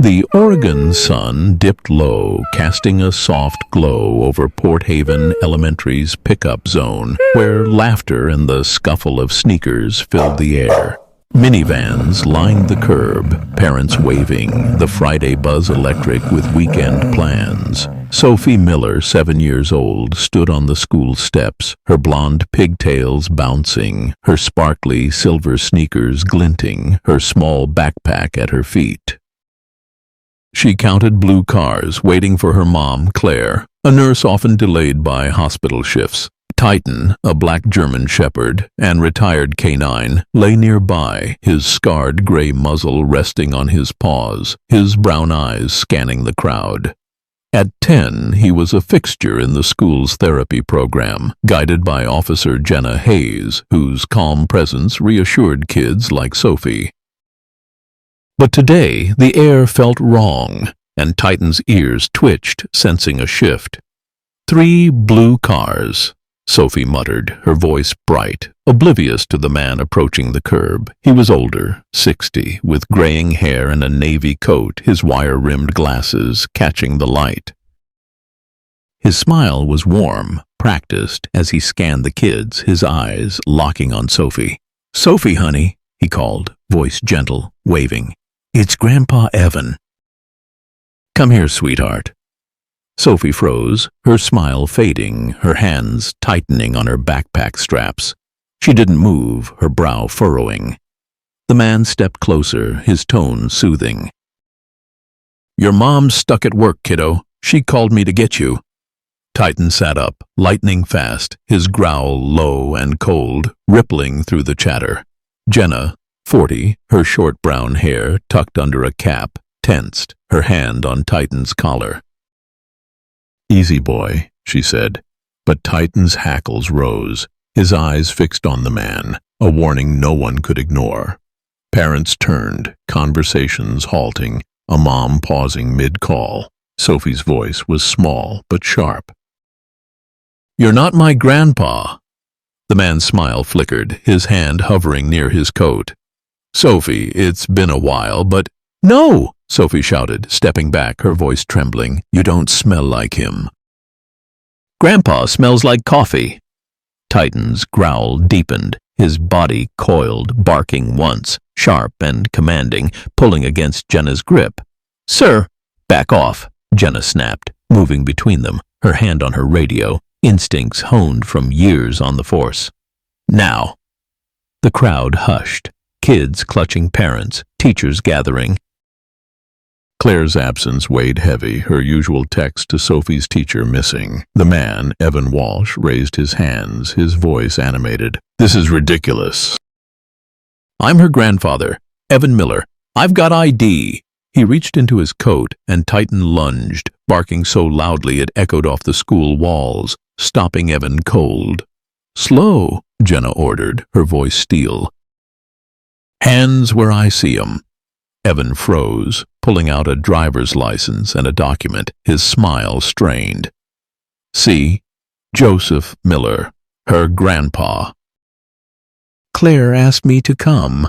The Oregon sun dipped low, casting a soft glow over Port Haven Elementary's pickup zone, where laughter and the scuffle of sneakers filled the air. Minivans lined the curb, parents waving, the Friday buzz electric with weekend plans. Sophie Miller, 7 years old, stood on the school steps, her blonde pigtails bouncing, her sparkly silver sneakers glinting, her small backpack at her feet. She counted blue cars waiting for her mom, Claire, a nurse often delayed by hospital shifts. Titan, a black German shepherd and retired canine, lay nearby, his scarred gray muzzle resting on his paws, his brown eyes scanning the crowd. At 10, he was a fixture in the school's therapy program, guided by Officer Jenna Hayes, whose calm presence reassured kids like Sophie. But today, the air felt wrong, and Titan's ears twitched, sensing a shift. 3 blue cars, Sophie muttered, her voice bright, oblivious to the man approaching the curb. He was older, 60, with graying hair and a navy coat, his wire-rimmed glasses catching the light. His smile was warm, practiced, as he scanned the kids, his eyes locking on Sophie. "Sophie, honey," he called, voice gentle, waving. "It's Grandpa Evan." "Come here, sweetheart." Sophie froze, her smile fading, her hands tightening on her backpack straps. She didn't move, her brow furrowing. The man stepped closer, his tone soothing. "Your mom's stuck at work, kiddo. She called me to get you." Titan sat up, lightning fast, his growl low and cold, rippling through the chatter. Jenna, 40, her short brown hair tucked under a cap, tensed, her hand on Titan's collar. "Easy, boy," she said, but Titan's hackles rose, his eyes fixed on the man, a warning no one could ignore. Parents turned, conversations halting, a mom pausing mid-call. Sophie's voice was small but sharp. "You're not my grandpa." The man's smile flickered, his hand hovering near his coat. "Sophie, it's been a while, but—" "No!" Sophie shouted, stepping back, her voice trembling. "You don't smell like him." "Grandpa smells like coffee." Titan's growl deepened, his body coiled, barking once, sharp and commanding, pulling against Jenna's grip. "Sir!" "Back off," Jenna snapped, moving between them, her hand on her radio, instincts honed from years on the force. "Now!" The crowd hushed, kids clutching parents, teachers gathering. Claire's absence weighed heavy, her usual text to Sophie's teacher missing. The man, Evan Walsh, raised his hands, his voice animated. "This is ridiculous." "I'm her grandfather, Evan Miller. I've got ID." He reached into his coat, and Titan lunged, barking so loudly it echoed off the school walls, stopping Evan cold. "Slow," Jenna ordered, her voice steel. "Hands where I see 'em." Evan froze, pulling out a driver's license and a document, his smile strained. "See, Joseph Miller, her grandpa." "Claire asked me to come."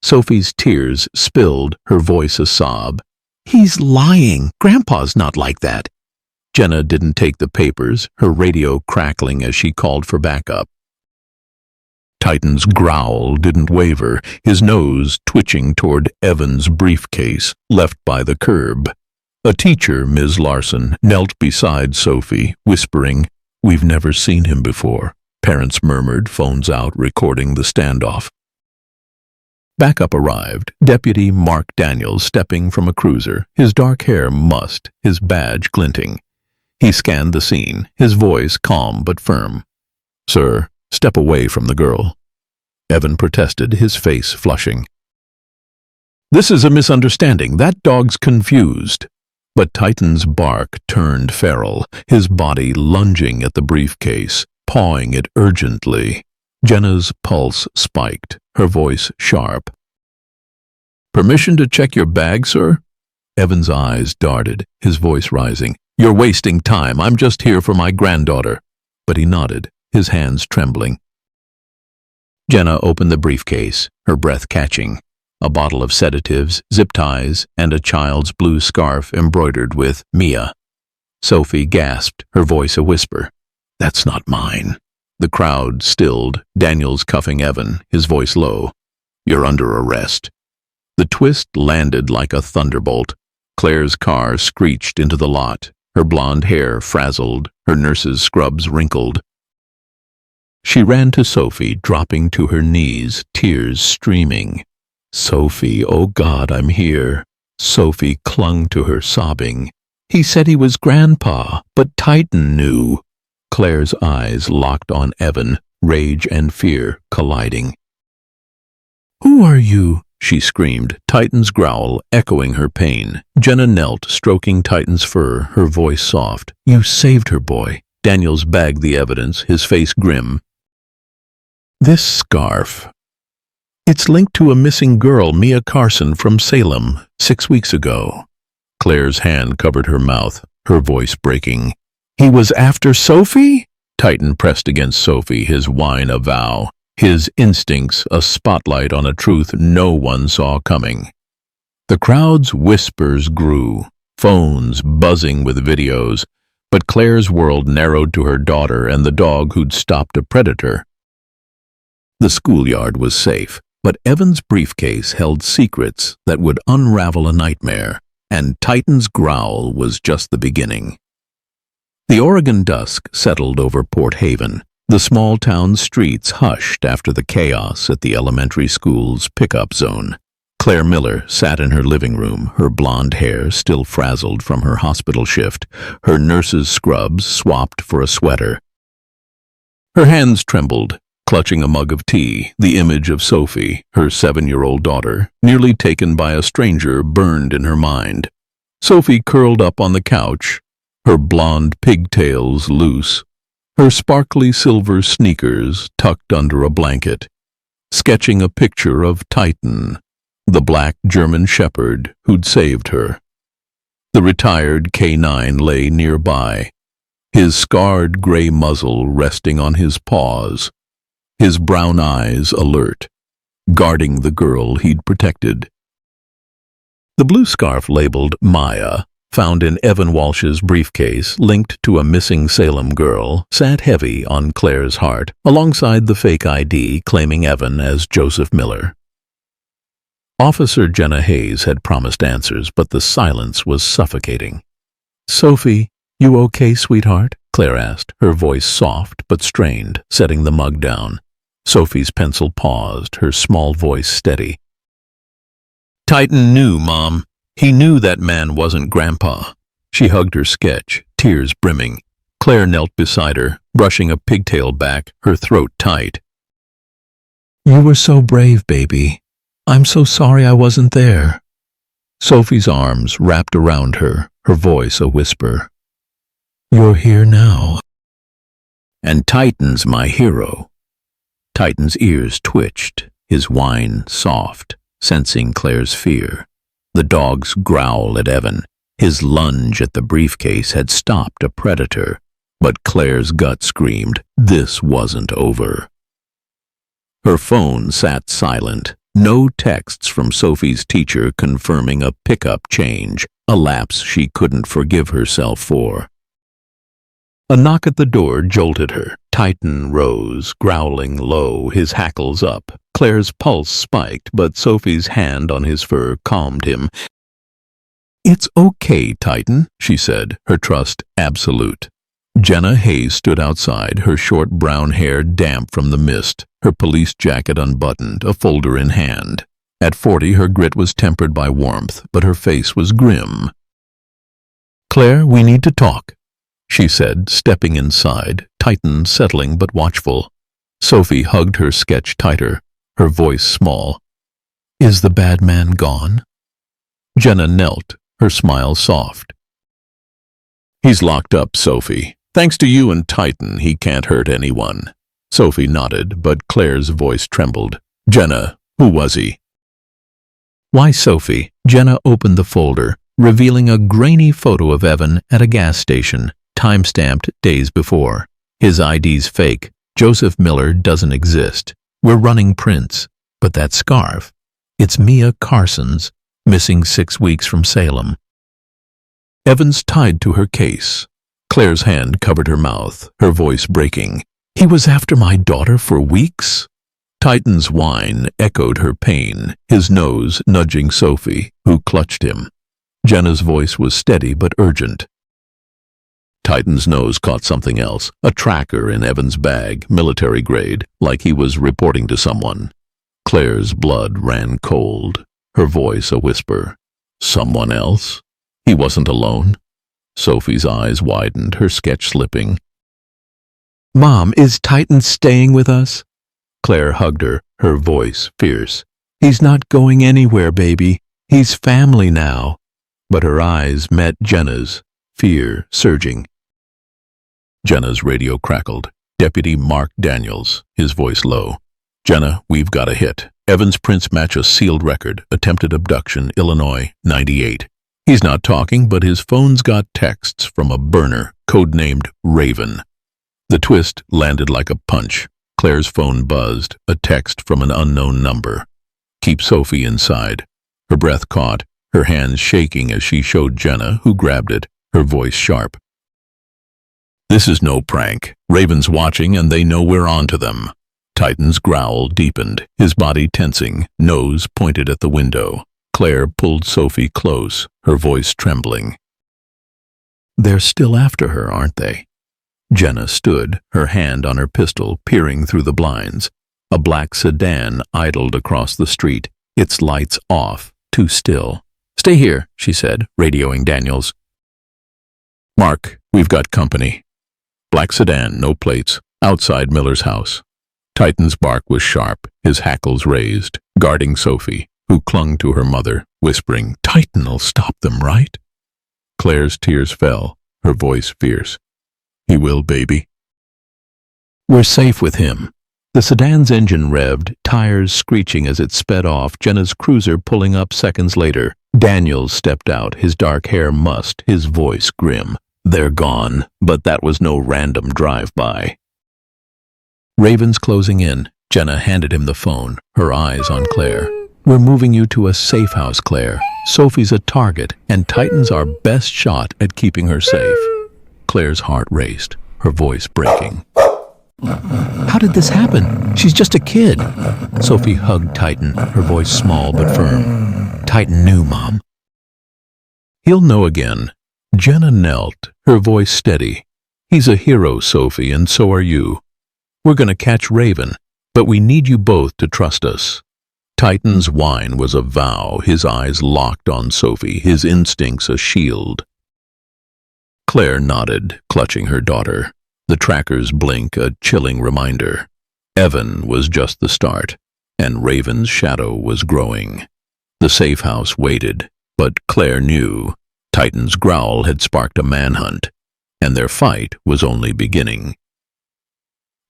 Sophie's tears spilled, her voice a sob. "He's lying. Grandpa's not like that." Jenna didn't take the papers, her radio crackling as she called for backup. Titan's growl didn't waver, his nose twitching toward Evan's briefcase, left by the curb. A teacher, Ms. Larson, knelt beside Sophie, whispering, "We've never seen him before." Parents murmured, phones out, recording the standoff. Backup arrived, Deputy Mark Daniels stepping from a cruiser, his dark hair mussed, his badge glinting. He scanned the scene, his voice calm but firm. "Sir, step away from the girl." Evan protested, his face flushing. "This is a misunderstanding. That dog's confused." But Titan's bark turned feral, his body lunging at the briefcase, pawing it urgently. Jenna's pulse spiked, her voice sharp. "Permission to check your bag, sir?" Evan's eyes darted, his voice rising. "You're wasting time. I'm just here for my granddaughter." But he nodded, his hands trembling. Jenna opened the briefcase, her breath catching. a bottle of sedatives, zip ties, and a child's blue scarf embroidered with Mia. Sophie gasped, her voice a whisper. "That's not mine." The crowd stilled, Daniels cuffing Evan, his voice low. "You're under arrest." The twist landed like a thunderbolt. Claire's car screeched into the lot, her blonde hair frazzled, her nurse's scrubs wrinkled. She ran to Sophie, dropping to her knees, tears streaming. "Sophie, oh God, I'm here." Sophie clung to her, sobbing. "He said he was Grandpa, but Titan knew." Claire's eyes locked on Evan, rage and fear colliding. "Who are you?" she screamed, Titan's growl echoing her pain. Jenna knelt, stroking Titan's fur, her voice soft. "You saved her, boy." Daniels bagged the evidence, his face grim. "This scarf. It's linked to a missing girl, Mia Carson, from Salem, 6 weeks ago." Claire's hand covered her mouth, her voice breaking. "He was after Sophie?" Titan pressed against Sophie, his whine a vow, his instincts a spotlight on a truth no one saw coming. The crowd's whispers grew, phones buzzing with videos, but Claire's world narrowed to her daughter and the dog who'd stopped a predator. The schoolyard was safe, but Evan's briefcase held secrets that would unravel a nightmare, and Titan's growl was just the beginning. The Oregon dusk settled over Port Haven. The small town streets hushed after the chaos at the elementary school's pickup zone. Claire Miller sat in her living room, her blonde hair still frazzled from her hospital shift, her nurse's scrubs swapped for a sweater. Her hands trembled, clutching a mug of tea, the image of Sophie, her 7-year-old daughter, nearly taken by a stranger, burned in her mind. Sophie curled up on the couch, her blonde pigtails loose, her sparkly silver sneakers tucked under a blanket, sketching a picture of Titan, the black German shepherd who'd saved her. The retired K9 lay nearby, his scarred gray muzzle resting on his paws, his brown eyes alert, guarding the girl he'd protected. The blue scarf labeled Maya, found in Evan Walsh's briefcase linked to a missing Salem girl, sat heavy on Claire's heart, alongside the fake ID claiming Evan as Joseph Miller. Officer Jenna Hayes had promised answers, but the silence was suffocating. "Sophie, you okay, sweetheart?" Claire asked, her voice soft but strained, setting the mug down. Sophie's pencil paused, her small voice steady. "Titan knew, Mom. He knew that man wasn't Grandpa." She hugged her sketch, tears brimming. Claire knelt beside her, brushing a pigtail back, her throat tight. "You were so brave, baby. I'm so sorry I wasn't there." Sophie's arms wrapped around her, her voice a whisper. "You're here now. And Titan's my hero." Titan's ears twitched, his whine soft, sensing Claire's fear. The dog's growl at Evan, his lunge at the briefcase had stopped a predator, but Claire's gut screamed, this wasn't over. Her phone sat silent, no texts from Sophie's teacher confirming a pickup change, a lapse she couldn't forgive herself for. A knock at the door jolted her. Titan rose, growling low, his hackles up. Claire's pulse spiked, but Sophie's hand on his fur calmed him. "It's okay, Titan," she said, her trust absolute. Jenna Hayes stood outside, her short brown hair damp from the mist, her police jacket unbuttoned, a folder in hand. At 40, her grit was tempered by warmth, but her face was grim. "Claire, we need to talk," she said, stepping inside, Titan settling but watchful. Sophie hugged her sketch tighter, her voice small. "Is the bad man gone?" Jenna knelt, her smile soft. "He's locked up, Sophie. Thanks to you and Titan, he can't hurt anyone." Sophie nodded, but Claire's voice trembled. "Jenna, who was he?" "Why, Sophie?" Jenna opened the folder, revealing a grainy photo of Evan at a gas station, time-stamped days before. His ID's fake. Joseph Miller doesn't exist. We're running prints. But that scarf. It's Mia Carson's, missing 6 weeks from Salem. Evans tied to her case. Claire's hand covered her mouth, her voice breaking. He was after my daughter for weeks? Titan's whine echoed her pain, his nose nudging Sophie, who clutched him. Jenna's voice was steady but urgent. Titan's nose caught something else, a tracker in Evan's bag, military grade, like he was reporting to someone. Claire's blood ran cold, her voice a whisper. Someone else? He wasn't alone. Sophie's eyes widened, her sketch slipping. "Mom, is Titan staying with us?" Claire hugged her, her voice fierce. "He's not going anywhere, baby. He's family now." But her eyes met Jenna's, fear surging. Jenna's radio crackled. Deputy Mark Daniels, his voice low. "Jenna, we've got a hit. Evans' prints match a sealed record. Attempted abduction, Illinois, 98. He's not talking, but his phone's got texts from a burner, codenamed Raven." The twist landed like a punch. Claire's phone buzzed, a text from an unknown number. "Keep Sophie inside." Her breath caught, her hands shaking as she showed Jenna, who grabbed it, her voice sharp. "This is no prank. Raven's watching and they know we're on to them." Titan's growl deepened, his body tensing, nose pointed at the window. Claire pulled Sophie close, her voice trembling. "They're still after her, aren't they?" Jenna stood, her hand on her pistol, peering through the blinds. A black sedan idled across the street, its lights off, too still. "Stay here," she said, radioing Daniels. "Mark, we've got company." Black sedan, no plates, outside Miller's house. Titan's bark was sharp, his hackles raised, guarding Sophie, who clung to her mother, whispering, "Titan'll stop them, right?" Claire's tears fell, her voice fierce. "He will, baby." "We're safe with him." The sedan's engine revved, tires screeching as it sped off, Jenna's cruiser pulling up seconds later. Daniels stepped out, his dark hair mussed, his voice grim. "They're gone, but that was no random drive-by." Raven's closing in. Jenna handed him the phone, her eyes on Claire. "We're moving you to a safe house, Claire. Sophie's a target, and Titan's our best shot at keeping her safe." Claire's heart raced, her voice breaking. "How did this happen? She's just a kid." Sophie hugged Titan, her voice small but firm. "Titan knew, Mom." "He'll know again." Jenna knelt, her voice steady. "He's a hero, Sophie, and so are you. We're going to catch Raven, but we need you both to trust us." Titan's whine was a vow, his eyes locked on Sophie, his instincts a shield. Claire nodded, clutching her daughter. The tracker's blink a chilling reminder. Evan was just the start, and Raven's shadow was growing. The safe house waited, but Claire knew Titan's growl had sparked a manhunt, and their fight was only beginning.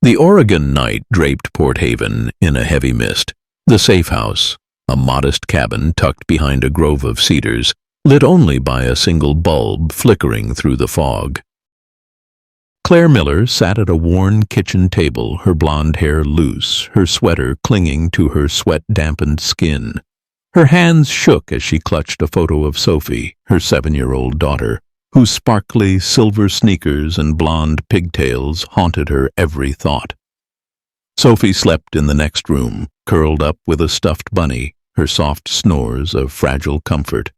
The Oregon night draped Port Haven in a heavy mist. The safe house, a modest cabin tucked behind a grove of cedars, lit only by a single bulb flickering through the fog. Claire Miller sat at a worn kitchen table, her blonde hair loose, her sweater clinging to her sweat-dampened skin. Her hands shook as she clutched a photo of Sophie, her 7-year-old daughter, whose sparkly silver sneakers and blonde pigtails haunted her every thought. Sophie slept in the next room, curled up with a stuffed bunny, her soft snores of fragile comfort.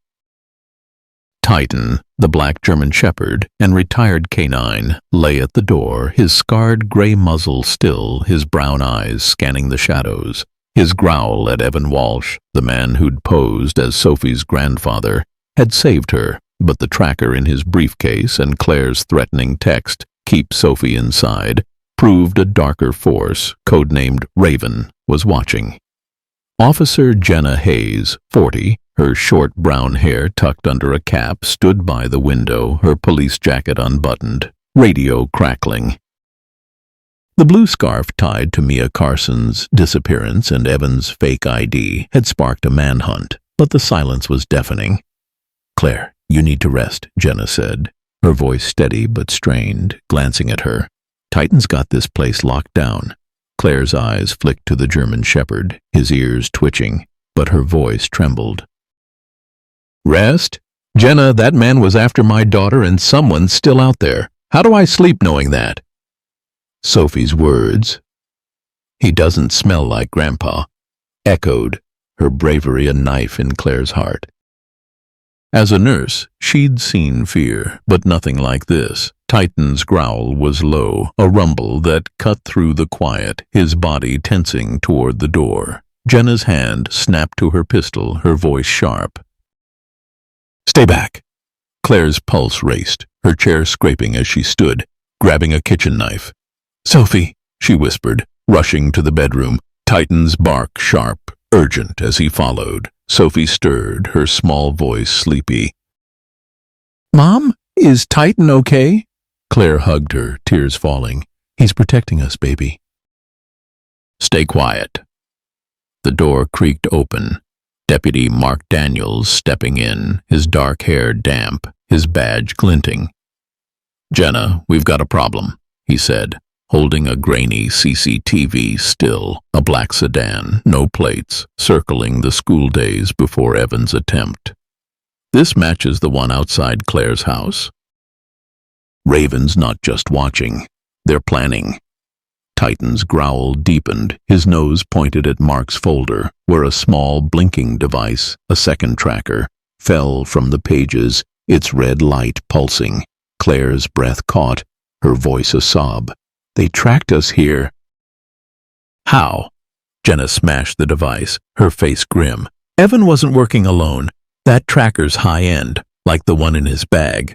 Titan, the black German shepherd and retired canine, lay at the door, his scarred gray muzzle still, his brown eyes scanning the shadows. His growl at Evan Walsh, the man who'd posed as Sophie's grandfather, had saved her, but the tracker in his briefcase and Claire's threatening text, "Keep Sophie inside," proved a darker force, codenamed Raven, was watching. Officer Jenna Hayes, 40, her short brown hair tucked under a cap, stood by the window, her police jacket unbuttoned, radio crackling. The blue scarf tied to Mia Carson's disappearance and Evan's fake ID had sparked a manhunt, but the silence was deafening. "Claire, you need to rest," Jenna said, her voice steady but strained, glancing at her. "Titan's got this place locked down." Claire's eyes flicked to the German shepherd, his ears twitching. but her voice trembled. Rest? Jenna, that man was after my daughter and someone's still out there. How do I sleep knowing that? Sophie's words, "He doesn't smell like Grandpa," echoed, her bravery a knife in Claire's heart. As a nurse, she'd seen fear, but nothing like this. Titan's growl was low, a rumble that cut through the quiet, his body tensing toward the door. Jenna's hand snapped to her pistol, her voice sharp. "Stay back." Claire's pulse raced, her chair scraping as she stood, grabbing a kitchen knife. "Sophie," she whispered, rushing to the bedroom. Titan's bark sharp, urgent as he followed. Sophie stirred, her small voice sleepy. "Mom, is Titan okay?" Claire hugged her, tears falling. "He's protecting us, baby." "Stay quiet." The door creaked open. Deputy Mark Daniels stepping in, his dark hair damp, his badge glinting. "Jenna, we've got a problem," he said, holding a grainy CCTV still, a black sedan, no plates, circling the school days before Evan's attempt. "This matches the one outside Claire's house." Raven's not just watching, they're planning. Titan's growl deepened, his nose pointed at Mark's folder, where a small blinking device, a second tracker, fell from the pages, its red light pulsing. Claire's breath caught, her voice a sob. "They tracked us here." "How?" Jenna smashed the device, her face grim. "Evan wasn't working alone. That tracker's high-end, like the one in his bag."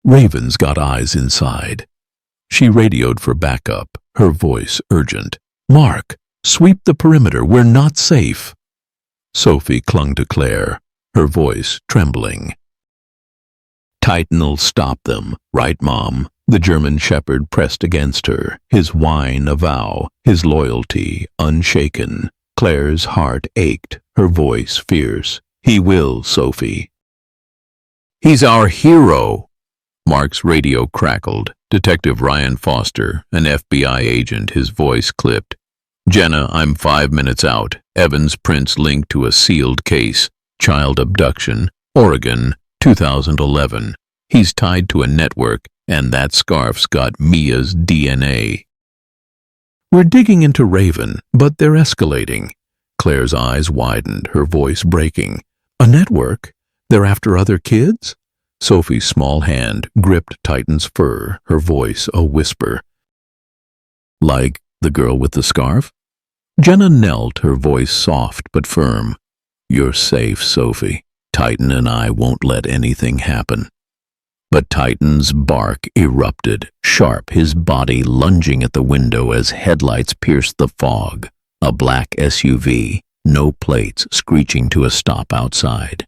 Raven's got eyes inside. She radioed for backup, her voice urgent. "Mark, sweep the perimeter, we're not safe." Sophie clung to Claire, her voice trembling. "Titan'll stop them, right, Mom?" The German shepherd pressed against her, his whine a vow, his loyalty unshaken. Claire's heart ached, her voice fierce. "He will, Sophie." "He's our hero!" Mark's radio crackled. Detective Ryan Foster, an FBI agent, his voice clipped. "Jenna, I'm 5 minutes out. Evan's prints linked to a sealed case. Child abduction, Oregon, 2011. He's tied to a network, and that scarf's got Mia's DNA." "We're digging into Raven, but they're escalating." Claire's eyes widened, her voice breaking. "A network? They're after other kids?" Sophie's small hand gripped Titan's fur, her voice a whisper. "Like the girl with the scarf?" Jenna knelt, her voice soft but firm. "You're safe, Sophie. Titan and I won't let anything happen." But Titan's bark erupted, sharp, his body lunging at the window as headlights pierced the fog. A black SUV, no plates, screeching to a stop outside.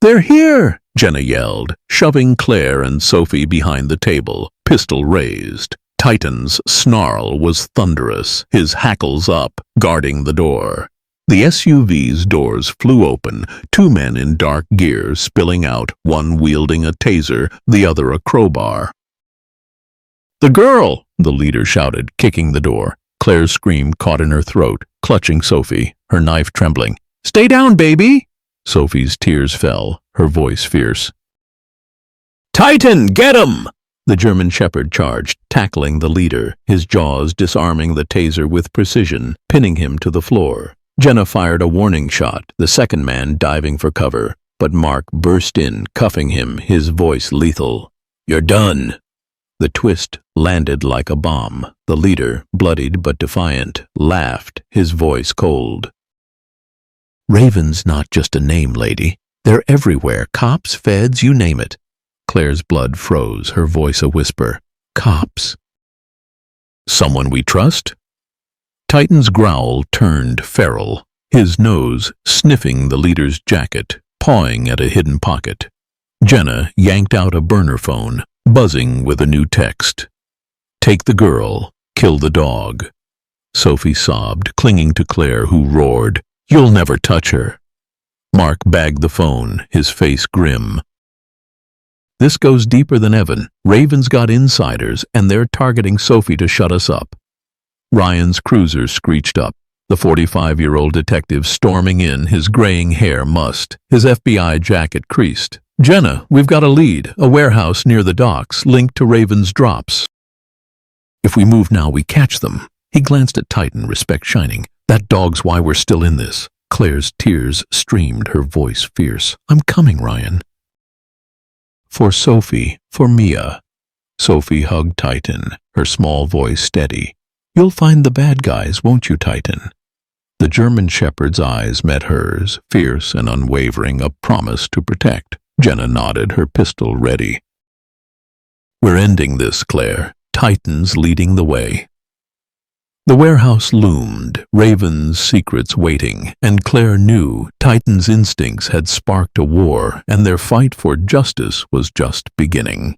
"They're here!" Jenna yelled, shoving Claire and Sophie behind the table, pistol raised. Titan's snarl was thunderous, his hackles up, guarding the door. The SUV's doors flew open, 2 men in dark gear spilling out, one wielding a taser, the other a crowbar. "The girl!" the leader shouted, kicking the door. Claire's scream caught in her throat, clutching Sophie, her knife trembling. "Stay down, baby!" Sophie's tears fell, her voice fierce. "Titan, get him!" The German shepherd charged, tackling the leader, his jaws disarming the taser with precision, pinning him to the floor. Jenna fired a warning shot, the second man diving for cover, but Mark burst in, cuffing him, his voice lethal. "You're done." The twist landed like a bomb. The leader, bloodied but defiant, laughed, his voice cold. "Raven's not just a name, lady. They're everywhere, cops, feds, you name it." Claire's blood froze, her voice a whisper. "Cops." "Someone we trust?" Titan's growl turned feral, his nose sniffing the leader's jacket, pawing at a hidden pocket. Jenna yanked out a burner phone, buzzing with a new text. "Take the girl, kill the dog." Sophie sobbed, clinging to Claire, who roared, "You'll never touch her." Mark bagged the phone, his face grim. "This goes deeper than Evan. Raven's got insiders, and they're targeting Sophie to shut us up." Ryan's cruiser screeched up, The 45-year-old detective storming in, his graying hair mussed, his FBI jacket creased. "Jenna, we've got a lead, a warehouse near the docks, linked to Raven's drops. If we move now, we catch them." He glanced at Titan, respect shining. "That dog's why we're still in this." Claire's tears streamed, her voice fierce. "I'm coming, Ryan." "For Sophie, for Mia." Sophie hugged Titan, her small voice steady. "You'll find the bad guys, won't you, Titan?" The German shepherd's eyes met hers, fierce and unwavering, a promise to protect. Jenna nodded, her pistol ready. "We're ending this, Claire. Titan's leading the way." The warehouse loomed, Raven's secrets waiting, and Claire knew Titan's instincts had sparked a war, and their fight for justice was just beginning.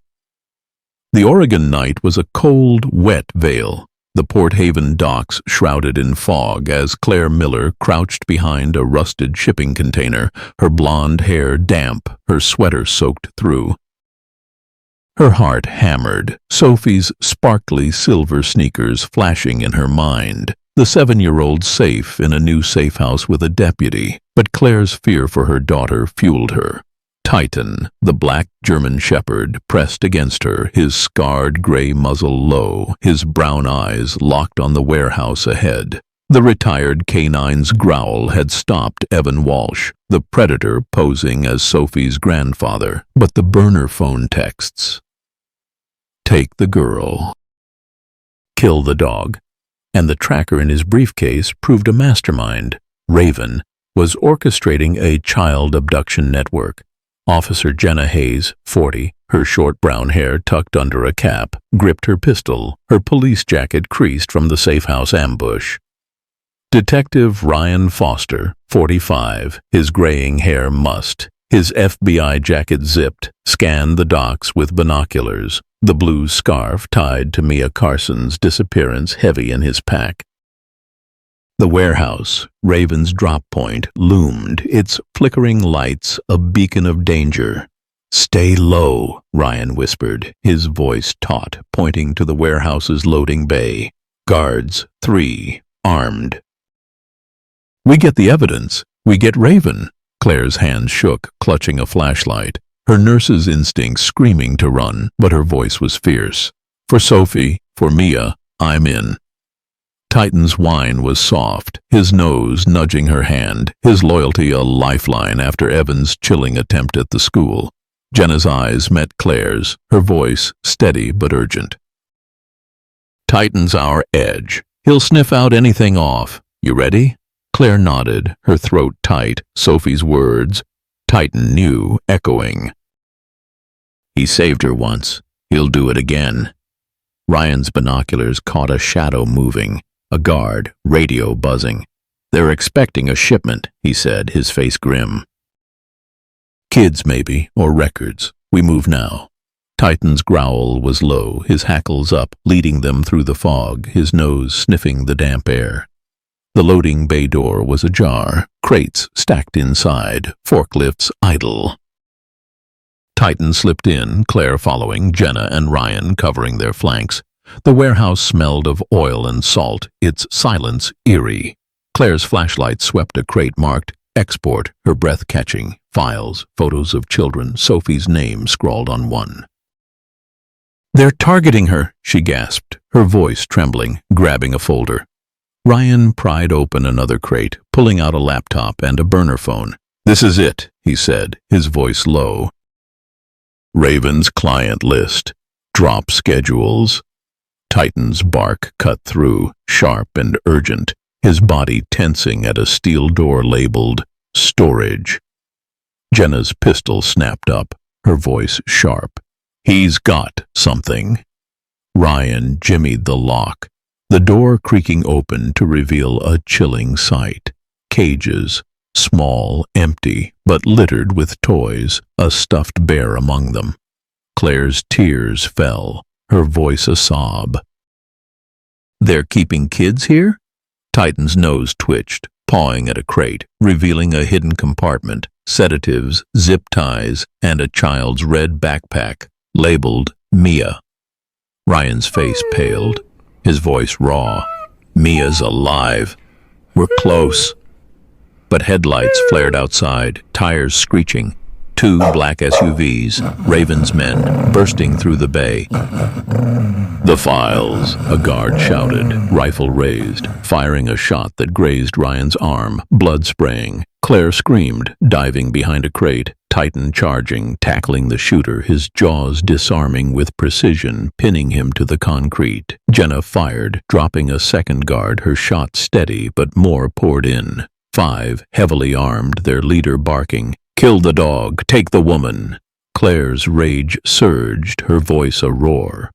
The Oregon night was a cold, wet veil. The Port Haven docks shrouded in fog as Claire Miller crouched behind a rusted shipping container, her blonde hair damp, her sweater soaked through. Her heart hammered, Sophie's sparkly silver sneakers flashing in her mind, the 7-year-old safe in a new safe house with a deputy, but Claire's fear for her daughter fueled her. Titan, the black German shepherd, pressed against her, his scarred gray muzzle low, his brown eyes locked on the warehouse ahead. The retired canine's growl had stopped Evan Walsh, the predator posing as Sophie's grandfather, but the burner phone texts. "Take the girl. Kill the dog." And the tracker in his briefcase proved a mastermind. Raven was orchestrating a child abduction network. Officer Jenna Hayes, 40, her short brown hair tucked under a cap, gripped her pistol, her police jacket creased from the safe house ambush. Detective Ryan Foster, 45, his graying hair mussed, his FBI jacket zipped, scanned the docks with binoculars, the blue scarf tied to Mia Carson's disappearance heavy in his pack. The warehouse, Raven's drop point, loomed, its flickering lights a beacon of danger. "Stay low," Ryan whispered, his voice taut, pointing to the warehouse's loading bay. "Guards, 3, armed." "We get the evidence. We get Raven." Claire's hands shook, clutching a flashlight, her nurse's instincts screaming to run, but her voice was fierce. "For Sophie, for Mia, I'm in." Titan's whine was soft, his nose nudging her hand, his loyalty a lifeline after Evan's chilling attempt at the school. Jenna's eyes met Claire's, her voice steady but urgent. "Titan's our edge. He'll sniff out anything off. You ready?" Claire nodded, her throat tight, Sophie's words, Titan knew, echoing. "He saved her once. He'll do it again." Ryan's binoculars caught a shadow moving. A guard, radio buzzing. "They're expecting a shipment," he said, his face grim. "Kids, maybe, or records. We move now." Titan's growl was low, his hackles up, leading them through the fog, his nose sniffing the damp air. The loading bay door was ajar, crates stacked inside, forklifts idle. Titan slipped in, Claire following, Jenna and Ryan covering their flanks. The warehouse smelled of oil and salt, its silence eerie. Claire's flashlight swept a crate marked "Export," her breath catching. Files, photos of children, Sophie's name scrawled on one. "They're targeting her," she gasped, her voice trembling, grabbing a folder. Ryan pried open another crate, pulling out a laptop and a burner phone. "This is it," he said, his voice low. "Raven's client list. Drop schedules." Titan's bark cut through, sharp and urgent, his body tensing at a steel door labeled "Storage." Jenna's pistol snapped up, her voice sharp. "He's got something." Ryan jimmied the lock, the door creaking open to reveal a chilling sight. Cages, small, empty, but littered with toys, a stuffed bear among them. Claire's tears fell, her voice a sob. "They're keeping kids here?" Titan's nose twitched, pawing at a crate, revealing a hidden compartment, sedatives, zip ties, and a child's red backpack, labeled Mia. Ryan's face paled, his voice raw. "Mia's alive." We're close. But headlights flared outside, tires screeching. 2 black SUVs, Raven's men, bursting through the bay. The files, a guard shouted, rifle raised, firing a shot that grazed Ryan's arm, blood spraying. Claire screamed, diving behind a crate, Titan charging, tackling the shooter, his jaws disarming with precision, pinning him to the concrete. Jenna fired, dropping a second guard, her shot steady, but more poured in. 5, heavily armed, their leader barking, "Kill the dog, take the woman." Claire's rage surged, her voice a roar.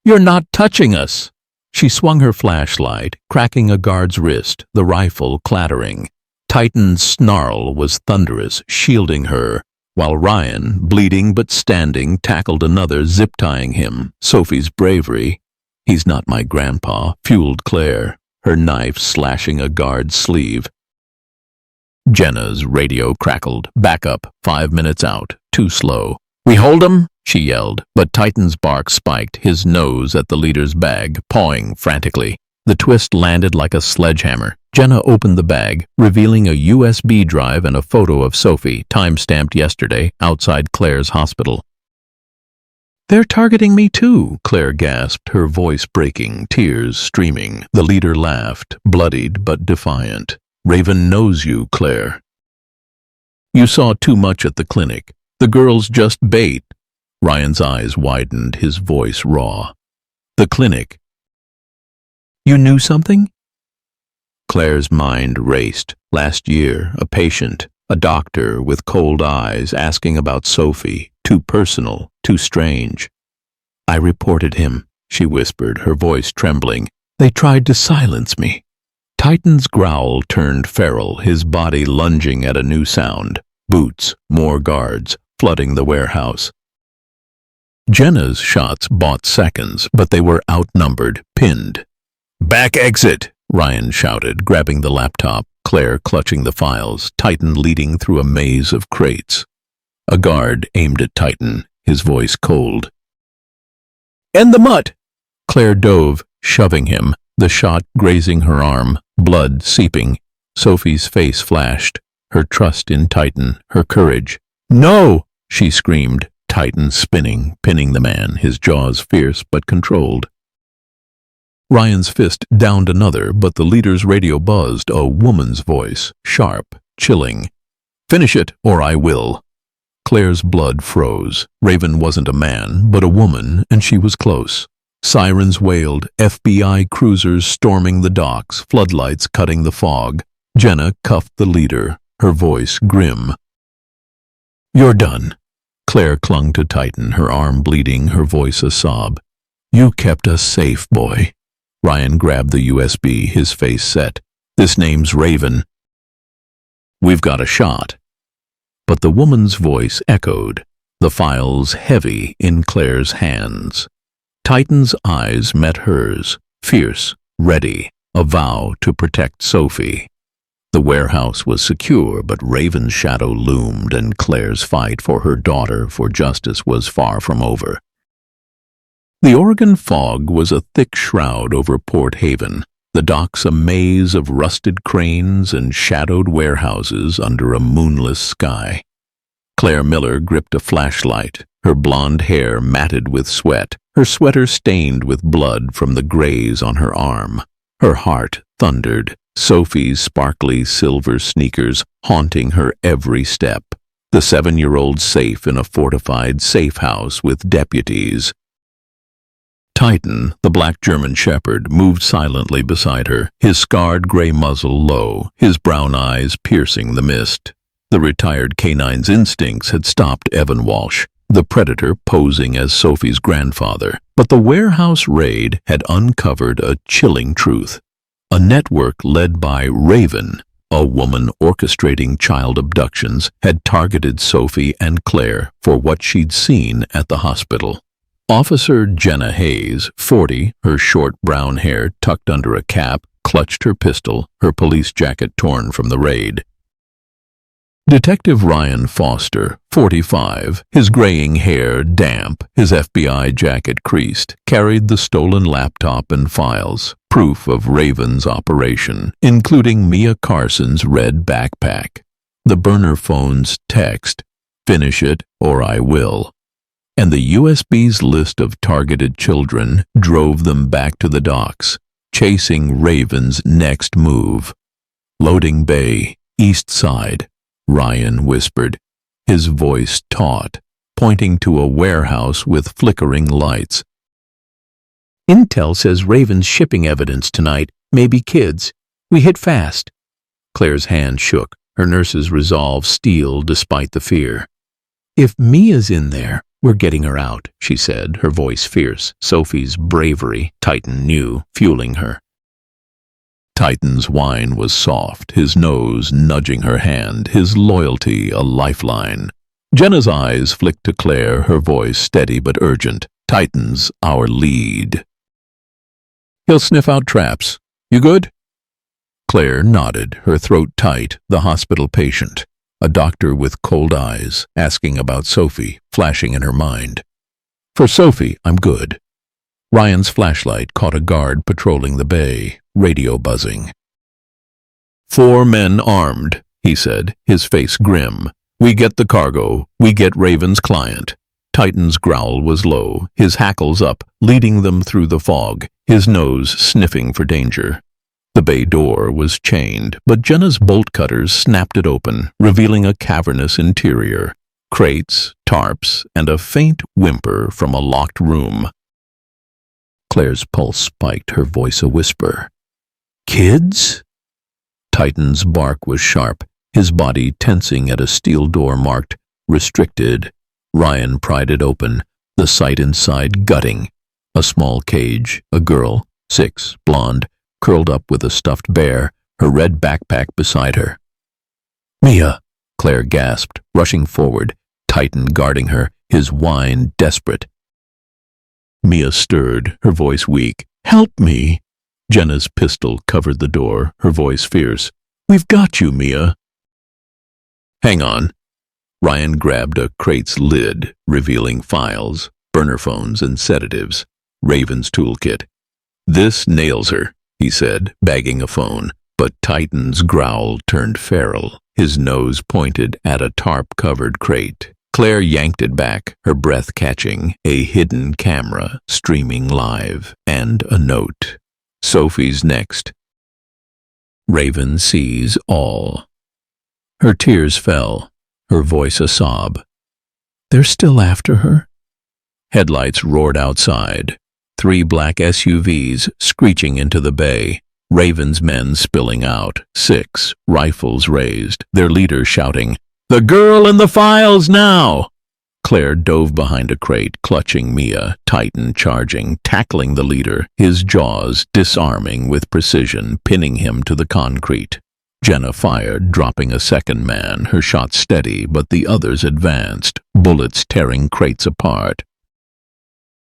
"You're not touching us!" She swung her flashlight, cracking a guard's wrist, the rifle clattering. Titan's snarl was thunderous, shielding her, while Ryan, bleeding but standing, tackled another, zip-tying him. Sophie's bravery, "He's not my grandpa," fueled Claire, her knife slashing a guard's sleeve. Jenna's radio crackled. "Back up, 5 minutes out. Too slow." "We hold 'em?" she yelled, but Titan's bark spiked, his nose at the leader's bag, pawing frantically. The twist landed like a sledgehammer. Jenna opened the bag, revealing a USB drive and a photo of Sophie, time-stamped yesterday, outside Claire's hospital. "They're targeting me too," Claire gasped, her voice breaking, tears streaming. The leader laughed, bloodied but defiant. "Raven knows you, Claire. You saw too much at the clinic. The girl's just bait." Ryan's eyes widened, his voice raw. "The clinic. You knew something?" Claire's mind raced. Last year, a patient, a doctor with cold eyes, asking about Sophie. Too personal, too strange. "I reported him," she whispered, her voice trembling. "They tried to silence me." Titan's growl turned feral, his body lunging at a new sound. Boots, more guards, flooding the warehouse. Jenna's shots bought seconds, but they were outnumbered, pinned. "Back exit!" Ryan shouted, grabbing the laptop, Claire clutching the files, Titan leading through a maze of crates. A guard aimed at Titan, his voice cold. "End the mutt!" Claire dove, shoving him, the shot grazing her arm, blood seeping. Sophie's face flashed, her trust in Titan, her courage. "No!" she screamed, Titan spinning, pinning the man, his jaws fierce but controlled. Ryan's fist downed another, but the leader's radio buzzed, a woman's voice, sharp, chilling. "Finish it, or I will." Claire's blood froze. Raven wasn't a man, but a woman, and she was close. Sirens wailed, FBI cruisers storming the docks, floodlights cutting the fog. Jenna cuffed the leader, her voice grim. "You're done." Claire clung to Titan, her arm bleeding, her voice a sob. "You kept us safe, boy." Ryan grabbed the USB, his face set. "This name's Raven. We've got a shot." But the woman's voice echoed, the files heavy in Claire's hands. Titan's eyes met hers, fierce, ready, a vow to protect Sophie. The warehouse was secure, but Raven's shadow loomed, and Claire's fight for her daughter, for justice, was far from over. The Oregon fog was a thick shroud over Port Haven, the docks a maze of rusted cranes and shadowed warehouses under a moonless sky. Claire Miller gripped a flashlight, her blonde hair matted with sweat, her sweater stained with blood from the graze on her arm. Her heart thundered, Sophie's sparkly silver sneakers haunting her every step. The 7-year-old safe in a fortified safe house with deputies. Titan, the black German shepherd, moved silently beside her, his scarred gray muzzle low, his brown eyes piercing the mist. The retired canine's instincts had stopped Evan Walsh, the predator posing as Sophie's grandfather. But the warehouse raid had uncovered a chilling truth. A network led by Raven, a woman orchestrating child abductions, had targeted Sophie and Claire for what she'd seen at the hospital. Officer Jenna Hayes, 40, her short brown hair tucked under a cap, clutched her pistol, her police jacket torn from the raid. Detective Ryan Foster, 45, his graying hair damp, his FBI jacket creased, carried the stolen laptop and files. proof of Raven's operation, including Mia Carson's red backpack, the burner phone's text, "Finish it or I will," and the USB's list of targeted children drove them back to the docks, chasing Raven's next move. "Loading bay, east side," Ryan whispered, his voice taut, pointing to a warehouse with flickering lights. "Intel says Raven's shipping evidence tonight may be kids. We hit fast." Claire's hand shook, her nurse's resolve steel despite the fear. "If Mia's in there, we're getting her out," she said, her voice fierce. Sophie's bravery, Titan knew, fueling her. Titan's whine was soft, his nose nudging her hand, his loyalty a lifeline. Jenna's eyes flicked to Claire, her voice steady but urgent. "Titan's our lead. He'll sniff out traps. You good?" Claire nodded, her throat tight, the hospital patient, a doctor with cold eyes, asking about Sophie, flashing in her mind. "For Sophie, I'm good." Ryan's flashlight caught a guard patrolling the bay, radio buzzing. "4 men armed," he said, his face grim. "We get the cargo, we get Raven's client." Titan's growl was low, his hackles up, leading them through the fog, his nose sniffing for danger. The bay door was chained, but Jenna's bolt cutters snapped it open, revealing a cavernous interior. Crates, tarps, and a faint whimper from a locked room. Claire's pulse spiked, her voice a whisper. "Kids?" Titan's bark was sharp, his body tensing at a steel door marked "Restricted." Ryan pried it open, the sight inside gutting. A small cage, a girl, 6, blonde, curled up with a stuffed bear, her red backpack beside her. "Mia!" Claire gasped, rushing forward, Titan guarding her, his whine desperate. Mia stirred, her voice weak. "Help me!" Jenna's pistol covered the door, her voice fierce. "We've got you, Mia." "Hang on." Ryan grabbed a crate's lid, revealing files, burner phones, and sedatives. Raven's toolkit. "This nails her," he said, bagging a phone. But Titan's growl turned feral, his nose pointed at a tarp-covered crate. Claire yanked it back, her breath catching, a hidden camera streaming live, and a note. "Sophie's next. Raven sees all." Her tears fell, her voice a sob. "They're still after her?" Headlights roared outside, 3 black SUVs screeching into the bay, Raven's men spilling out, 6, rifles raised, their leader shouting, "The girl in the files now!" Claire dove behind a crate, clutching Mia, Titan charging, tackling the leader, his jaws disarming with precision, pinning him to the concrete. Jenna fired, dropping a second man, her shot steady, but the others advanced, bullets tearing crates apart.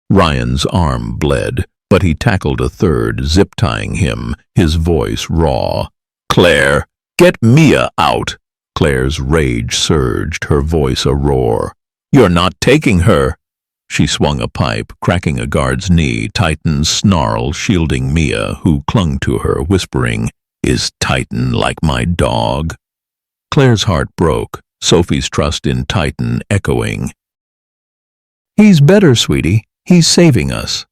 Ryan's arm bled, but he tackled a third, zip-tying him, his voice raw. "Claire, get Mia out!" Claire's rage surged, her voice a roar. "You're not taking her!" She swung a pipe, cracking a guard's knee, Titan's snarl shielding Mia, who clung to her, whispering, "Is Titan like my dog?" Claire's heart broke, Sophie's trust in Titan echoing. "He's better, sweetie. He's saving us."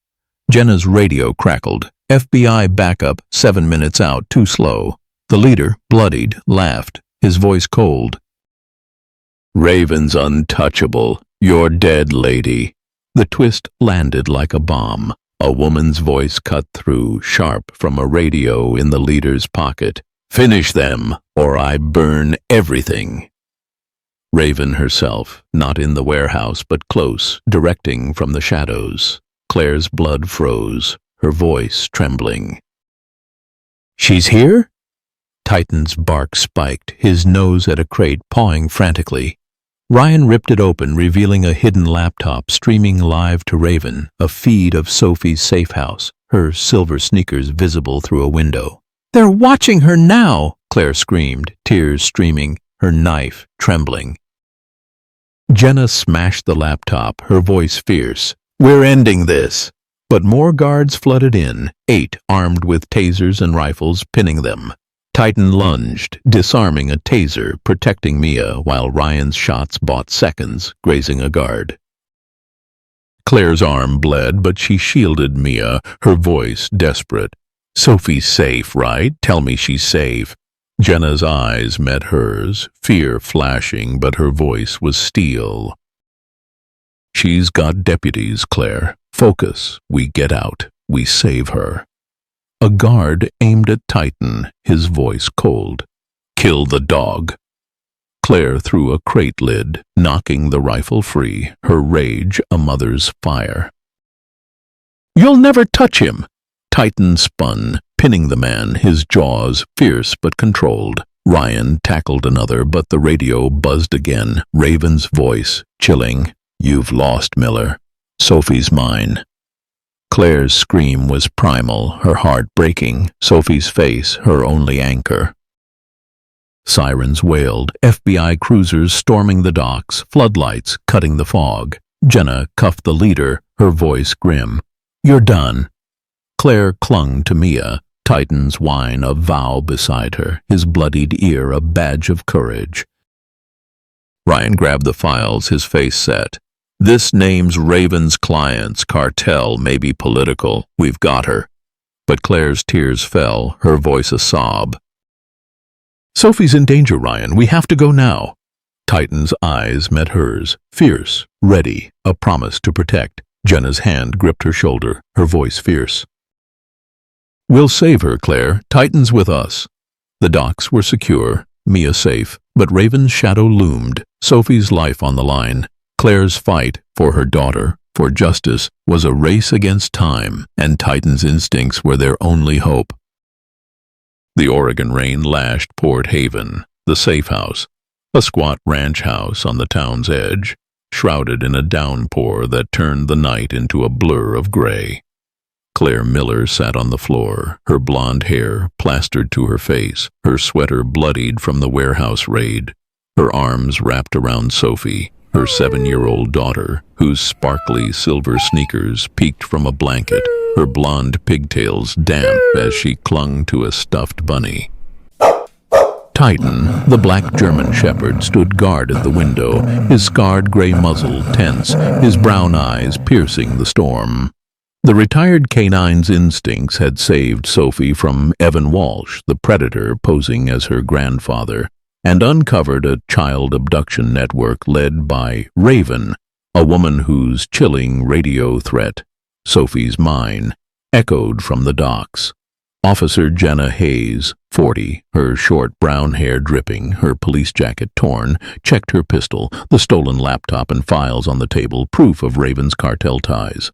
Jenna's radio crackled. FBI backup, 7 minutes out, too slow. The leader, bloodied, laughed, his voice cold. "Raven's untouchable. You're dead, lady." The twist landed like a bomb. A woman's voice cut through, sharp from a radio in the leader's pocket. "Finish them, or I burn everything." Raven herself, not in the warehouse but close, directing from the shadows. Claire's blood froze, her voice trembling. "She's here?" Titan's bark spiked, his nose at a crate pawing frantically. Ryan ripped it open, revealing a hidden laptop streaming live to Raven, a feed of Sophie's safe house, her silver sneakers visible through a window. "They're watching her now!" Claire screamed, tears streaming, her knife trembling. Jenna smashed the laptop, her voice fierce. "We're ending this." But more guards flooded in, 8 armed with tasers and rifles, pinning them. Titan lunged, disarming a taser, protecting Mia, while Ryan's shots bought seconds, grazing a guard. Claire's arm bled, but she shielded Mia, her voice desperate. "Sophie's safe, right? Tell me she's safe." Jenna's eyes met hers, fear flashing, but her voice was steel. "She's got deputies, Claire. Focus. We get out. We save her." A guard aimed at Titan, his voice cold. "Kill the dog." Claire threw a crate lid, knocking the rifle free, her rage a mother's fire. "You'll never touch him!" Titan spun, pinning the man, his jaws fierce but controlled. Ryan tackled another, but the radio buzzed again, Raven's voice, chilling. "You've lost, Miller. Sophie's mine." Claire's scream was primal, her heart breaking, Sophie's face her only anchor. Sirens wailed, FBI cruisers storming the docks, floodlights cutting the fog. Jenna cuffed the leader, her voice grim. "You're done." Claire clung to Mia, Titan's whine a vow beside her, his bloodied ear a badge of courage. Ryan grabbed the files, his face set. "This name's Raven's clients, cartel, maybe political. We've got her." But Claire's tears fell, her voice a sob. "Sophie's in danger, Ryan. We have to go now." Titan's eyes met hers, fierce, ready, a promise to protect. Jenna's hand gripped her shoulder, her voice fierce. "We'll save her, Claire. Titan's with us." The docks were secure, Mia safe, but Raven's shadow loomed, Sophie's life on the line. Claire's fight for her daughter, for justice, was a race against time, and Titan's instincts were their only hope. The Oregon rain lashed Port Haven, the safe house, a squat ranch house on the town's edge, shrouded in a downpour that turned the night into a blur of gray. Claire Miller sat on the floor, her blonde hair plastered to her face, her sweater bloodied from the warehouse raid, her arms wrapped around Sophie, her 7-year-old daughter, whose sparkly silver sneakers peeked from a blanket, her blonde pigtails damp as she clung to a stuffed bunny. Titan, the black German shepherd, stood guard at the window, his scarred gray muzzle tense, his brown eyes piercing the storm. The retired canine's instincts had saved Sophie from Evan Walsh, the predator posing as her grandfather, and uncovered a child abduction network led by Raven, a woman whose chilling radio threat, "Sophie's mine," echoed from the docks. Officer Jenna Hayes, 40, her short brown hair dripping, her police jacket torn, checked her pistol, the stolen laptop and files on the table, proof of Raven's cartel ties.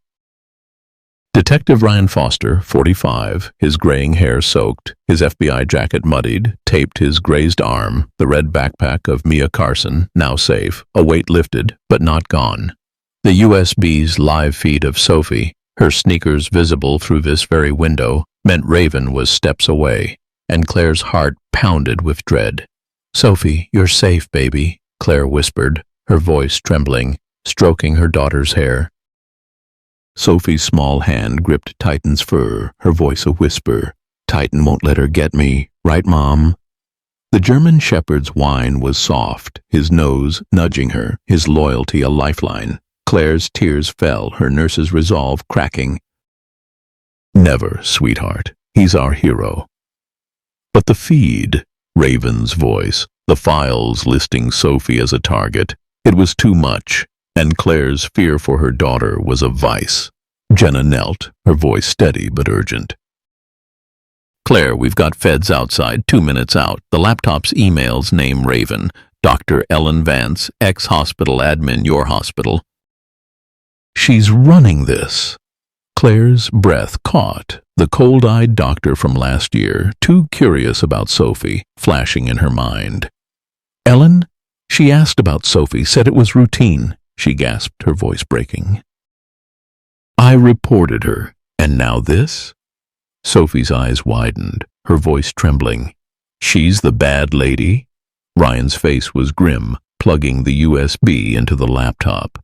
Detective Ryan Foster, 45, his graying hair soaked, his FBI jacket muddied, taped his grazed arm, the red backpack of Mia Carson, now safe, a weight lifted, but not gone. The USB's live feed of Sophie, her sneakers visible through this very window, meant Raven was steps away, and Claire's heart pounded with dread. "Sophie, you're safe, baby," Claire whispered, her voice trembling, stroking her daughter's hair. Sophie's small hand gripped Titan's fur, her voice a whisper. "Titan won't let her get me, right, Mom?" The German shepherd's whine was soft, his nose nudging her, his loyalty a lifeline. Claire's tears fell, her nurse's resolve cracking. "Never, sweetheart. He's our hero." But the feed, Raven's voice, the files listing Sophie as a target, it was too much, and Claire's fear for her daughter was a vice. Jenna knelt, her voice steady but urgent. "Claire, we've got feds outside, 2 minutes out. The laptop's emails name Raven, Dr. Ellen Vance, ex-hospital admin, your hospital." "She's running this." Claire's breath caught, the cold-eyed doctor from last year, too curious about Sophie, flashing in her mind. "Ellen?" She asked about Sophie, said it was routine. She gasped, her voice breaking. "I reported her, and now this?" Sophie's eyes widened, her voice trembling. "She's the bad lady?" Ryan's face was grim, plugging the USB into the laptop.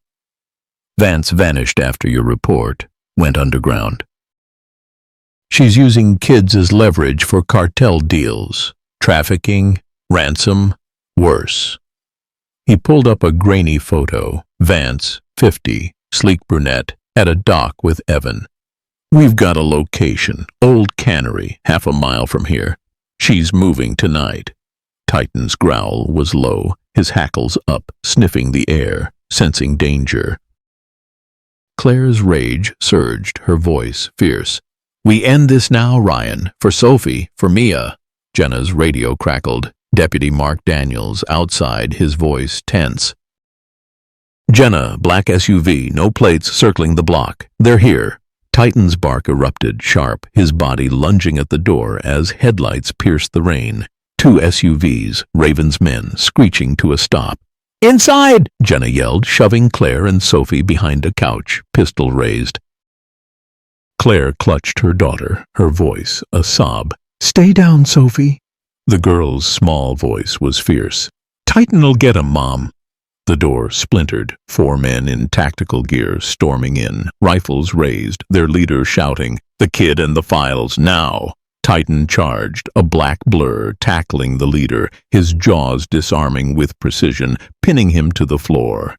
"Vance vanished after your report. went underground. She's using kids as leverage for cartel deals, trafficking, ransom, worse. He pulled up a grainy photo. Vance, 50, sleek brunette, at a dock with Evan. We've got a location, Old Cannery, half a mile from here. She's moving tonight. Titan's growl was low, his hackles up, sniffing the air, sensing danger. Claire's rage surged, her voice fierce. We end this now, Ryan. For Sophie, for Mia. Jenna's radio crackled. Deputy Mark Daniels outside, his voice tense. Jenna, black SUV, no plates circling the block. They're here. Titan's bark erupted, sharp, his body lunging at the door as headlights pierced the rain. 2 SUVs, Raven's men, screeching to a stop. Inside! Jenna yelled, shoving Claire and Sophie behind a couch, pistol raised. Claire clutched her daughter, her voice a sob. Stay down, Sophie. The girl's small voice was fierce. Titan'll get him, Mom. The door splintered, 4 men in tactical gear storming in, rifles raised, their leader shouting, the kid and the files, now! Titan charged, a black blur tackling the leader, his jaws disarming with precision, pinning him to the floor.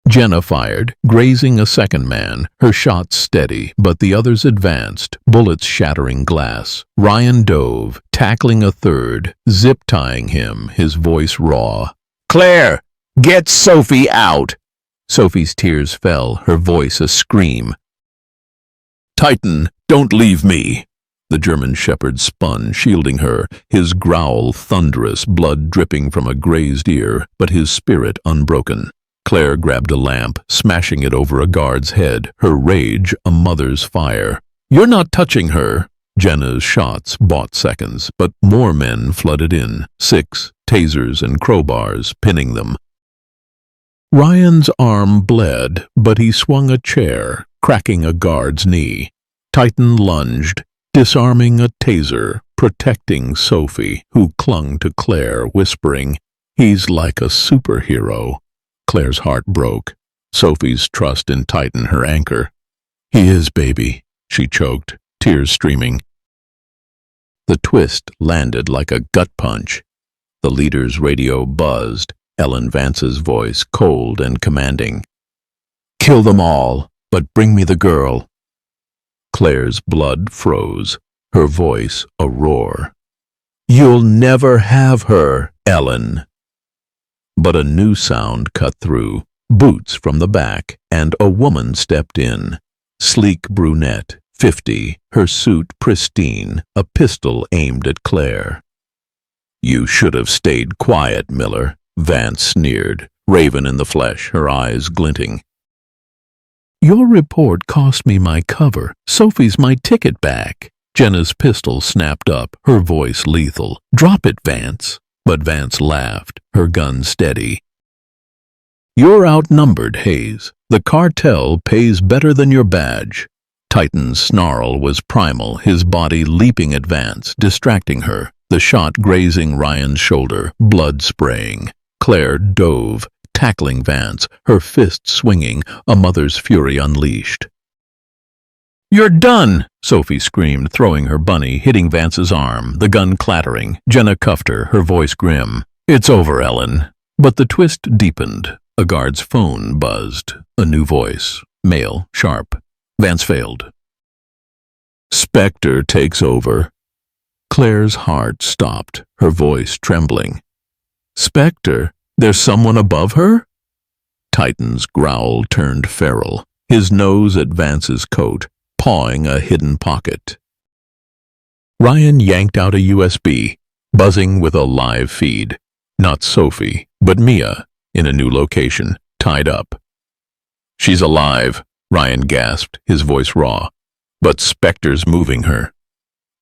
Jenna fired, grazing a second man, her shots steady, but the others advanced, bullets shattering glass. Ryan dove, tackling a third, zip-tying him, his voice raw. Claire! Get Sophie out! Sophie's tears fell, her voice a scream. Titan, don't leave me! The German shepherd spun, shielding her, his growl thunderous, blood dripping from a grazed ear, but his spirit unbroken. Claire grabbed a lamp, smashing it over a guard's head, her rage a mother's fire. You're not touching her! Jenna's shots bought seconds, but more men flooded in, 6, tasers and crowbars, pinning them. Ryan's arm bled, but he swung a chair, cracking a guard's knee. Titan lunged, disarming a taser, protecting Sophie, who clung to Claire, whispering, He's like a superhero. Claire's heart broke. Sophie's trust in Titan her anchor. He is, baby, she choked, tears streaming. The twist landed like a gut punch. The leader's radio buzzed, Ellen Vance's voice cold and commanding. Kill them all, but bring me the girl. Claire's blood froze, her voice a roar. You'll never have her, Ellen. But a new sound cut through, boots from the back, and a woman stepped in. Sleek brunette, 50, her suit pristine, a pistol aimed at Claire. You should have stayed quiet, Miller, Vance sneered, raven in the flesh, her eyes glinting. Your report cost me my cover. Sophie's my ticket back. Jenna's pistol snapped up, her voice lethal. Drop it, Vance. But Vance laughed, her gun steady. You're outnumbered, Hayes. The cartel pays better than your badge. Titan's snarl was primal, his body leaping at Vance, distracting her, the shot grazing Ryan's shoulder, blood spraying. Claire dove, tackling Vance, her fist swinging, a mother's fury unleashed. You're done, Sophie screamed, throwing her bunny, hitting Vance's arm, the gun clattering. Jenna cuffed her, her voice grim. It's over, Ellen. But the twist deepened. A guard's phone buzzed. A new voice. Male, sharp. Vance failed. Spectre takes over. Claire's heart stopped, her voice trembling. Spectre? There's someone above her? Titan's growl turned feral, his nose at Vance's coat, pawing a hidden pocket. Ryan yanked out a USB, buzzing with a live feed. Not Sophie, but Mia, in a new location, tied up. She's alive, Ryan gasped, his voice raw. But Spectre's moving her.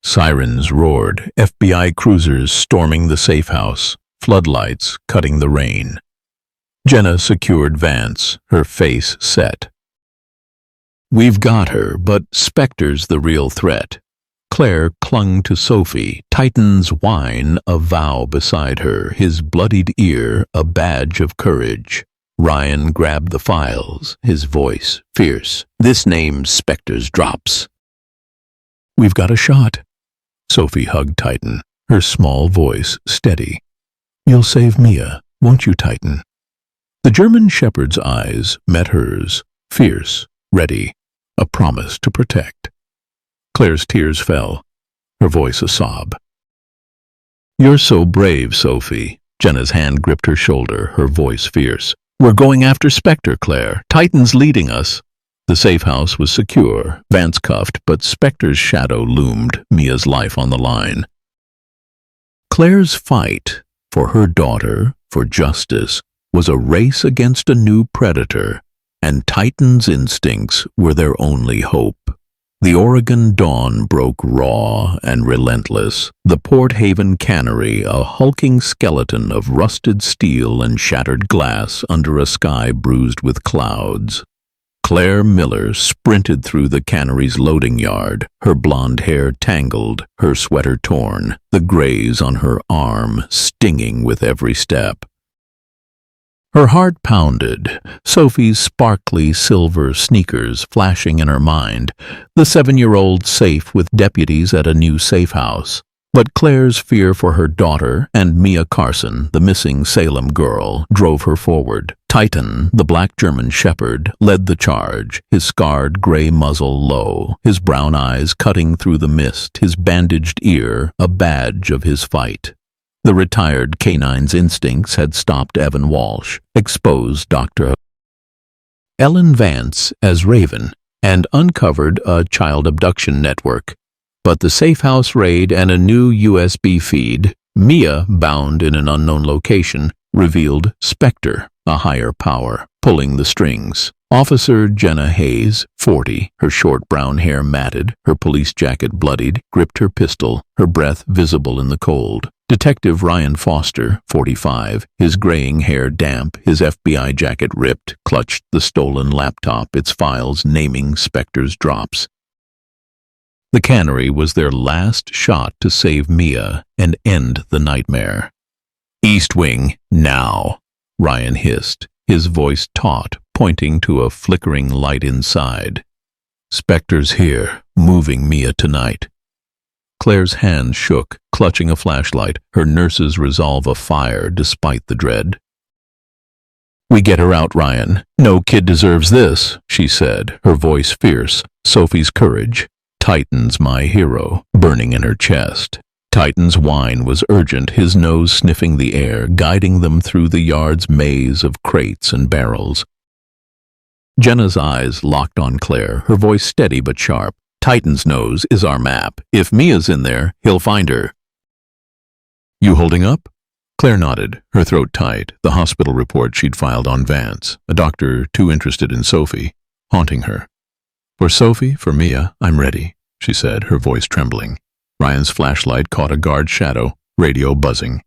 Sirens roared, FBI cruisers storming the safe house, floodlights cutting the rain. Jenna secured Vance, her face set. We've got her, but Spectre's the real threat. Claire clung to Sophie, Titan's whine a vow beside her, his bloodied ear a badge of courage. Ryan grabbed the files, his voice fierce. "This name's Spectre's Drops." "We've got a shot." Sophie hugged Titan, her small voice steady. "You'll save Mia, won't you, Titan?" The German shepherd's eyes met hers, fierce, ready, a promise to protect. Claire's tears fell, her voice a sob. "You're so brave, Sophie." Jenna's hand gripped her shoulder, her voice fierce. "We're going after Spectre, Claire. Titan's leading us." The safe house was secure, Vance cuffed, but Spectre's shadow loomed, Mia's life on the line. Claire's fight for her daughter, for justice, was a race against a new predator, and Titan's instincts were their only hope. The Oregon dawn broke raw and relentless, the Port Haven cannery a hulking skeleton of rusted steel and shattered glass under a sky bruised with clouds. Claire Miller sprinted through the cannery's loading yard, her blonde hair tangled, her sweater torn, the graze on her arm stinging with every step. Her heart pounded, Sophie's sparkly silver sneakers flashing in her mind, the 7-year-old safe with deputies at a new safe house. But Claire's fear for her daughter and Mia Carson, the missing Salem girl, drove her forward. Titan, the black German shepherd, led the charge, his scarred gray muzzle low, his brown eyes cutting through the mist, his bandaged ear a badge of his fight. The retired canine's instincts had stopped Evan Walsh, exposed Dr. Ellen Vance as Raven, and uncovered a child abduction network. But the safe house raid and a new USB feed, Mia bound in an unknown location, revealed Spectre, a higher power, pulling the strings. Officer Jenna Hayes, 40, her short brown hair matted, her police jacket bloodied, gripped her pistol, her breath visible in the cold. Detective Ryan Foster, 45, his graying hair damp, his FBI jacket ripped, clutched the stolen laptop, its files naming Spectre's Drops. The cannery was their last shot to save Mia and end the nightmare. "East Wing, now," Ryan hissed, his voice taut, pointing to a flickering light inside. "Spectre's here, moving Mia tonight." Claire's hand shook, clutching a flashlight, her nurse's resolve afire despite the dread. "We get her out, Ryan. No kid deserves this," she said, her voice fierce, Sophie's courage. "Titan's my hero," burning in her chest. Titan's whine was urgent, his nose sniffing the air, guiding them through the yard's maze of crates and barrels. Jenna's eyes locked on Claire, her voice steady but sharp. "Titan's nose is our map. If Mia's in there, he'll find her." "You holding up?" Claire nodded, her throat tight, the hospital report she'd filed on Vance, a doctor too interested in Sophie, haunting her. "For Sophie, for Mia, I'm ready," she said, her voice trembling. Ryan's flashlight caught a guard shadow, radio buzzing.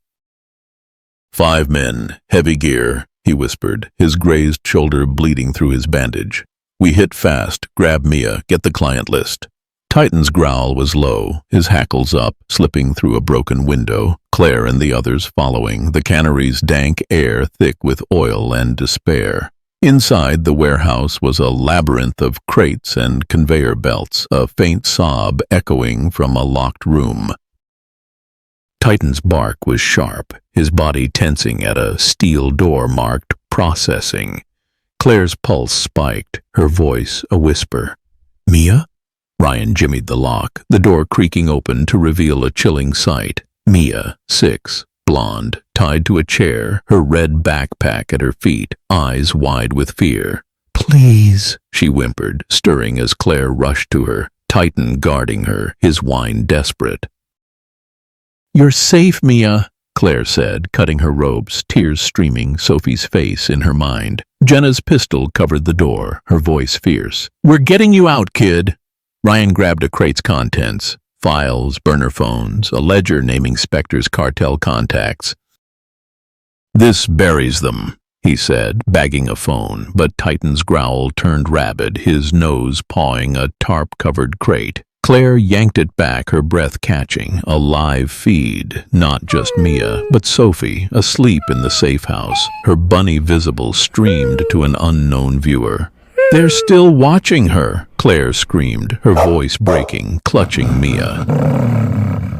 "5 men, heavy gear," he whispered, his grazed shoulder bleeding through his bandage. "We hit fast, grab Mia, get the client list." Titan's growl was low, his hackles up, slipping through a broken window, Claire and the others following, the cannery's dank air thick with oil and despair. Inside the warehouse was a labyrinth of crates and conveyor belts, a faint sob echoing from a locked room. Titan's bark was sharp, his body tensing at a steel door marked "Processing." Claire's pulse spiked, her voice a whisper. "Mia?" Ryan jimmied the lock, the door creaking open to reveal a chilling sight. Mia, 6, blonde, tied to a chair, her red backpack at her feet, eyes wide with fear. "Please," she whimpered, stirring as Claire rushed to her, Titan guarding her, his whine desperate. "You're safe, Mia," Claire said, cutting her ropes, tears streaming Sophie's face in her mind. Jenna's pistol covered the door, her voice fierce. "We're getting you out, kid." Ryan grabbed a crate's contents, files, burner phones, a ledger naming Spectre's cartel contacts. "This buries them," he said, bagging a phone, but Titan's growl turned rabid, his nose pawing a tarp-covered crate. Claire yanked it back, her breath catching. A live feed. Not just Mia, but Sophie, asleep in the safe house. Her bunny visible streamed to an unknown viewer. "They're still watching her," Claire screamed, her voice breaking, clutching Mia.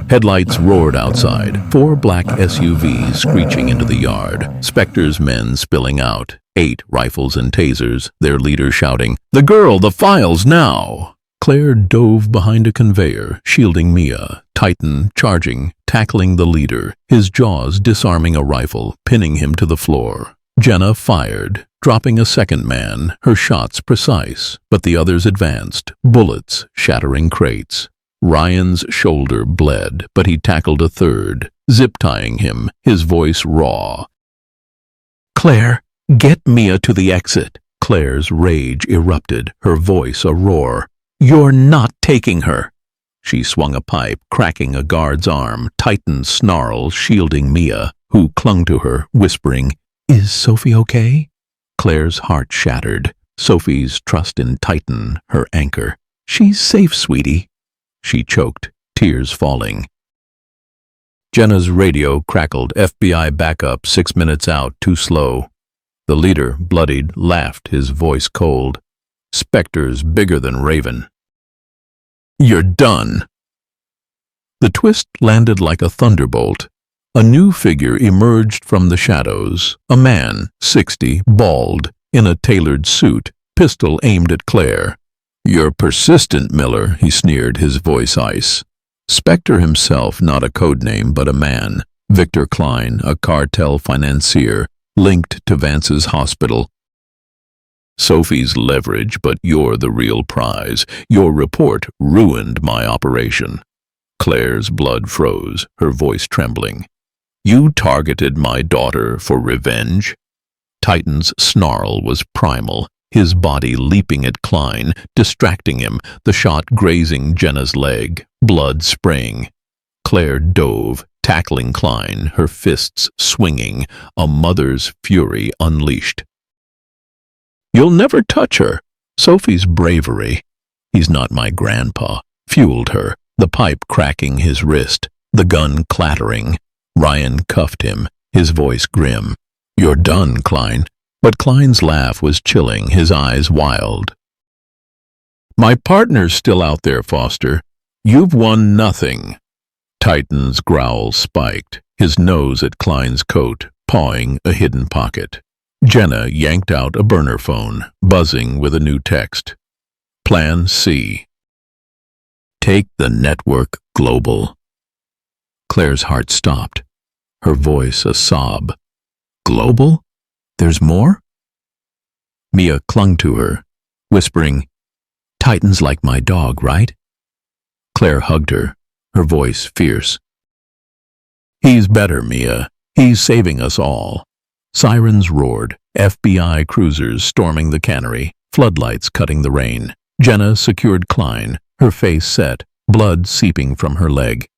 Headlights roared outside, 4 black SUVs screeching into the yard, Spectre's men spilling out, 8 rifles and tasers, their leader shouting, "The girl, the files, now!" Claire dove behind a conveyor, shielding Mia, Titan charging, tackling the leader, his jaws disarming a rifle, pinning him to the floor. Jenna fired, dropping a second man, her shots precise, but the others advanced, bullets shattering crates. Ryan's shoulder bled, but he tackled a third, zip-tying him, his voice raw. "Claire, get Mia to the exit." Claire's rage erupted, her voice a roar. "You're not taking her." She swung a pipe, cracking a guard's arm, Titan snarl shielding Mia, who clung to her, whispering, "Is Sophie okay?" Claire's heart shattered, Sophie's trust in Titan, her anchor. "She's safe, sweetie." She choked, tears falling. Jenna's radio crackled, "FBI backup, 6 minutes out, too slow." The leader, bloodied, laughed, his voice cold. "Spectre's bigger than Raven." "You're done." The twist landed like a thunderbolt. A new figure emerged from the shadows, a man, 60, bald, in a tailored suit, pistol aimed at Claire. "You're persistent, Miller," he sneered, his voice ice. Spectre himself, not a codename, but a man. Victor Klein, a cartel financier, linked to Vance's hospital. "Sophie's leverage, but you're the real prize. Your report ruined my operation." Claire's blood froze, her voice trembling. "You targeted my daughter for revenge?" Titan's snarl was primal, his body leaping at Klein, distracting him, the shot grazing Jenna's leg, blood spraying. Claire dove, tackling Klein, her fists swinging, a mother's fury unleashed. "You'll never touch her." Sophie's bravery, "He's not my grandpa," fueled her, the pipe cracking his wrist, the gun clattering. Ryan cuffed him, his voice grim. "You're done, Klein." But Klein's laugh was chilling, his eyes wild. "My partner's still out there, Foster. You've won nothing." Titan's growl spiked, his nose at Klein's coat, pawing a hidden pocket. Jenna yanked out a burner phone, buzzing with a new text. "Plan C. Take the network global." Claire's heart stopped, her voice a sob. "Global? There's more?" Mia clung to her, whispering, "Titan's like my dog, right?" Claire hugged her, her voice fierce. "He's better, Mia. He's saving us all." Sirens roared, FBI cruisers storming the cannery, floodlights cutting the rain. Jenna secured Klein, her face set, blood seeping from her leg.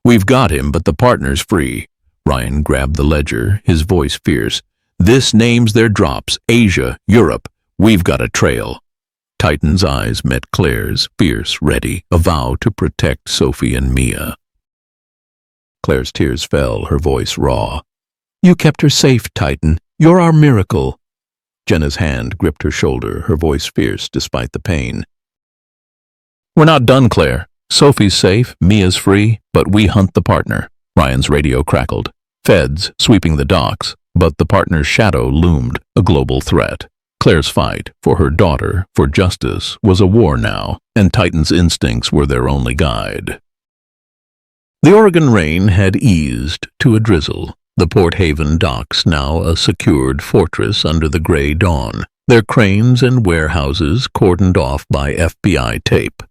"We've got him, but the partner's free." Ryan grabbed the ledger, his voice fierce. "This names their drops, Asia, Europe. We've got a trail." Titan's eyes met Claire's, fierce, ready, a vow to protect Sophie and Mia. Claire's tears fell, her voice raw. "You kept her safe, Titan. You're our miracle." Jenna's hand gripped her shoulder, her voice fierce despite the pain. "We're not done, Claire. Sophie's safe, Mia's free, but we hunt the partner." Ryan's radio crackled. Feds sweeping the docks, but the partner's shadow loomed, a global threat. Claire's fight, for her daughter, for justice, was a war now, and Titan's instincts were their only guide. The Oregon rain had eased to a drizzle, the Port Haven docks now a secured fortress under the gray dawn, their cranes and warehouses cordoned off by FBI tape.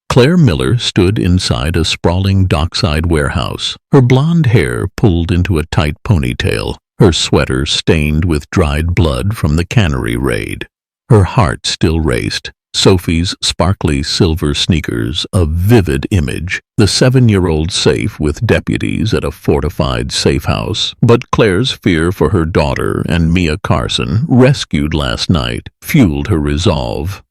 Claire Miller stood inside a sprawling dockside warehouse, her blonde hair pulled into a tight ponytail, her sweater stained with dried blood from the cannery raid. Her heart still raced. Sophie's sparkly silver sneakers, a vivid image, the 7-year-old safe with deputies at a fortified safe house. But Claire's fear for her daughter and Mia Carson, rescued last night, fueled her resolve.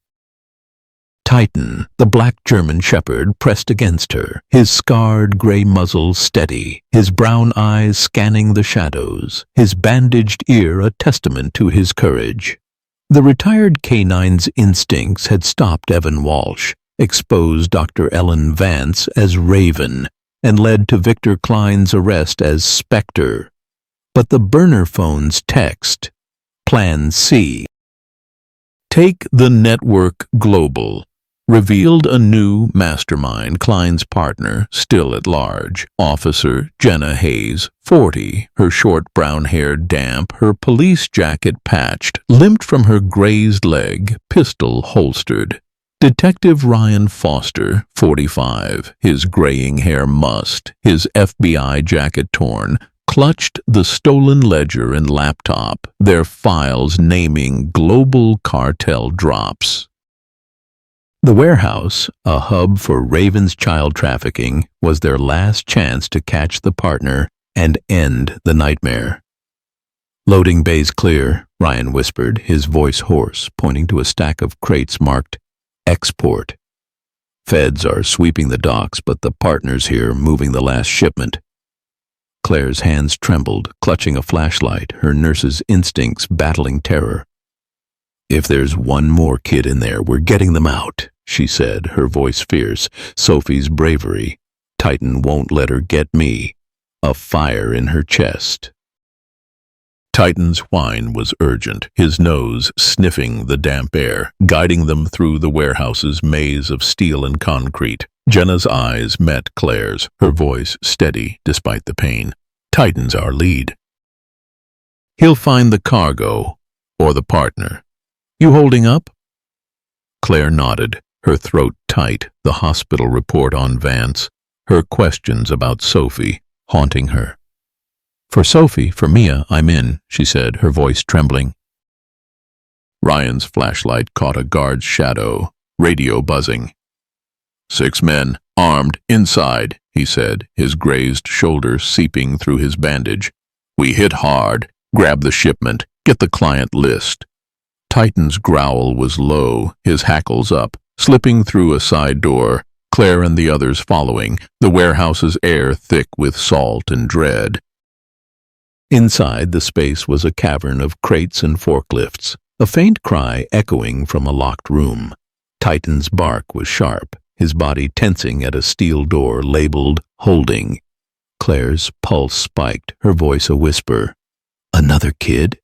Titan, the black German shepherd, pressed against her, his scarred gray muzzle steady, his brown eyes scanning the shadows, his bandaged ear a testament to his courage. The retired canine's instincts had stopped Evan Walsh, exposed Dr. Ellen Vance as Raven, and led to Victor Klein's arrest as Spectre. But the burner phone's text, Plan C, take the network global, revealed a new mastermind, Klein's partner, still at large. Officer Jenna Hayes, 40, her short brown hair damp, her police jacket patched, limped from her grazed leg, pistol holstered. Detective Ryan Foster, 45, his graying hair mussed, his FBI jacket torn, clutched the stolen ledger and laptop, their files naming global cartel drops. The warehouse, a hub for Raven's child trafficking, was their last chance to catch the partner and end the nightmare. Loading bays clear, Ryan whispered, his voice hoarse, pointing to a stack of crates marked Export. Feds are sweeping the docks, but the partner's here moving the last shipment. Claire's hands trembled, clutching a flashlight, her nurse's instincts battling terror. If there's one more kid in there, we're getting them out, she said, her voice fierce. Sophie's bravery. Titan won't let her get me. A fire in her chest. Titan's whine was urgent, his nose sniffing the damp air, guiding them through the warehouse's maze of steel and concrete. Jenna's eyes met Claire's, her voice steady despite the pain. Titan's our lead. He'll find the cargo, or the partner. You holding up? Claire nodded, her throat tight, the hospital report on Vance, her questions about Sophie haunting her. For Sophie, for Mia, I'm in, she said, her voice trembling. Ryan's flashlight caught a guard's shadow, radio buzzing. 6 men, armed, inside, he said, his grazed shoulder seeping through his bandage. We hit hard, grab the shipment, get the client list. Titan's growl was low, his hackles up, slipping through a side door, Claire and the others following, the warehouse's air thick with salt and dread. Inside the space was a cavern of crates and forklifts, a faint cry echoing from a locked room. Titan's bark was sharp, his body tensing at a steel door labeled Holding. Claire's pulse spiked, her voice a whisper. Another kid?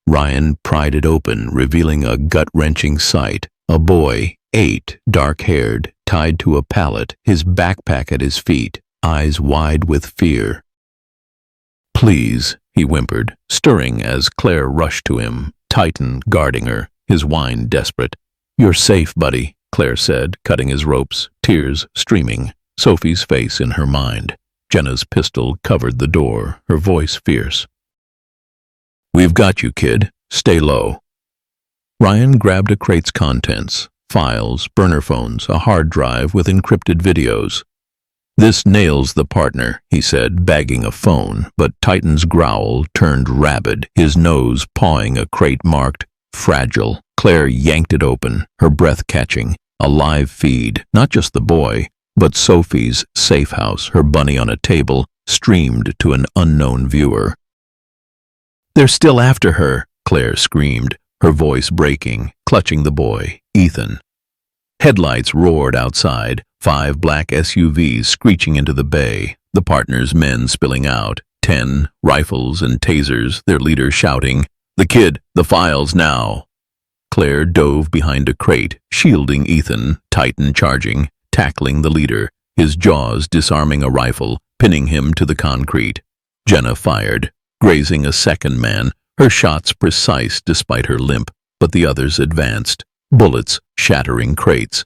Ryan pried it open, revealing a gut-wrenching sight. A boy, 8, dark-haired, tied to a pallet, his backpack at his feet, eyes wide with fear. Please, he whimpered, stirring as Claire rushed to him, Titan guarding her, his whine desperate. You're safe, buddy, Claire said, cutting his ropes, tears streaming, Sophie's face in her mind. Jenna's pistol covered the door, her voice fierce. We've got you, kid. Stay low. Ryan grabbed a crate's contents, files, burner phones, a hard drive with encrypted videos. This nails the partner, he said, bagging a phone, but Titan's growl turned rabid, his nose pawing a crate marked Fragile. Claire yanked it open, her breath catching, a live feed, not just the boy, but Sophie's safe house, her bunny on a table, streamed to an unknown viewer. They're still after her, Claire screamed, her voice breaking, clutching the boy, Ethan. Headlights roared outside, 5 black SUVs screeching into the bay, the partner's men spilling out, 10 rifles and tasers, their leader shouting, The kid, the files now. Claire dove behind a crate, shielding Ethan, Titan charging, tackling the leader, his jaws disarming a rifle, pinning him to the concrete. Jenna fired, grazing a second man, her shots precise despite her limp, but the others advanced, bullets shattering crates.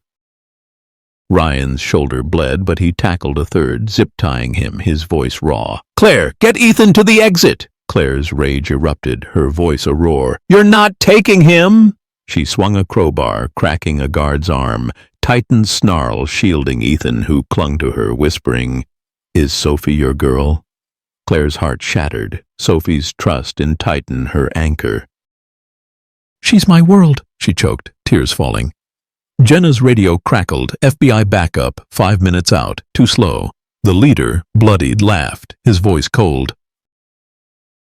Ryan's shoulder bled, but he tackled a third, zip-tying him, his voice raw. Claire, get Ethan to the exit! Claire's rage erupted, her voice a roar. You're not taking him! She swung a crowbar, cracking a guard's arm, Titan's snarl shielding Ethan, who clung to her, whispering, Is Sophie your girl? Claire's heart shattered, Sophie's trust in Titan her anchor. She's my world, she choked, tears falling. Jenna's radio crackled. FBI backup, 5 minutes out. Too slow. The leader, bloodied, laughed, his voice cold.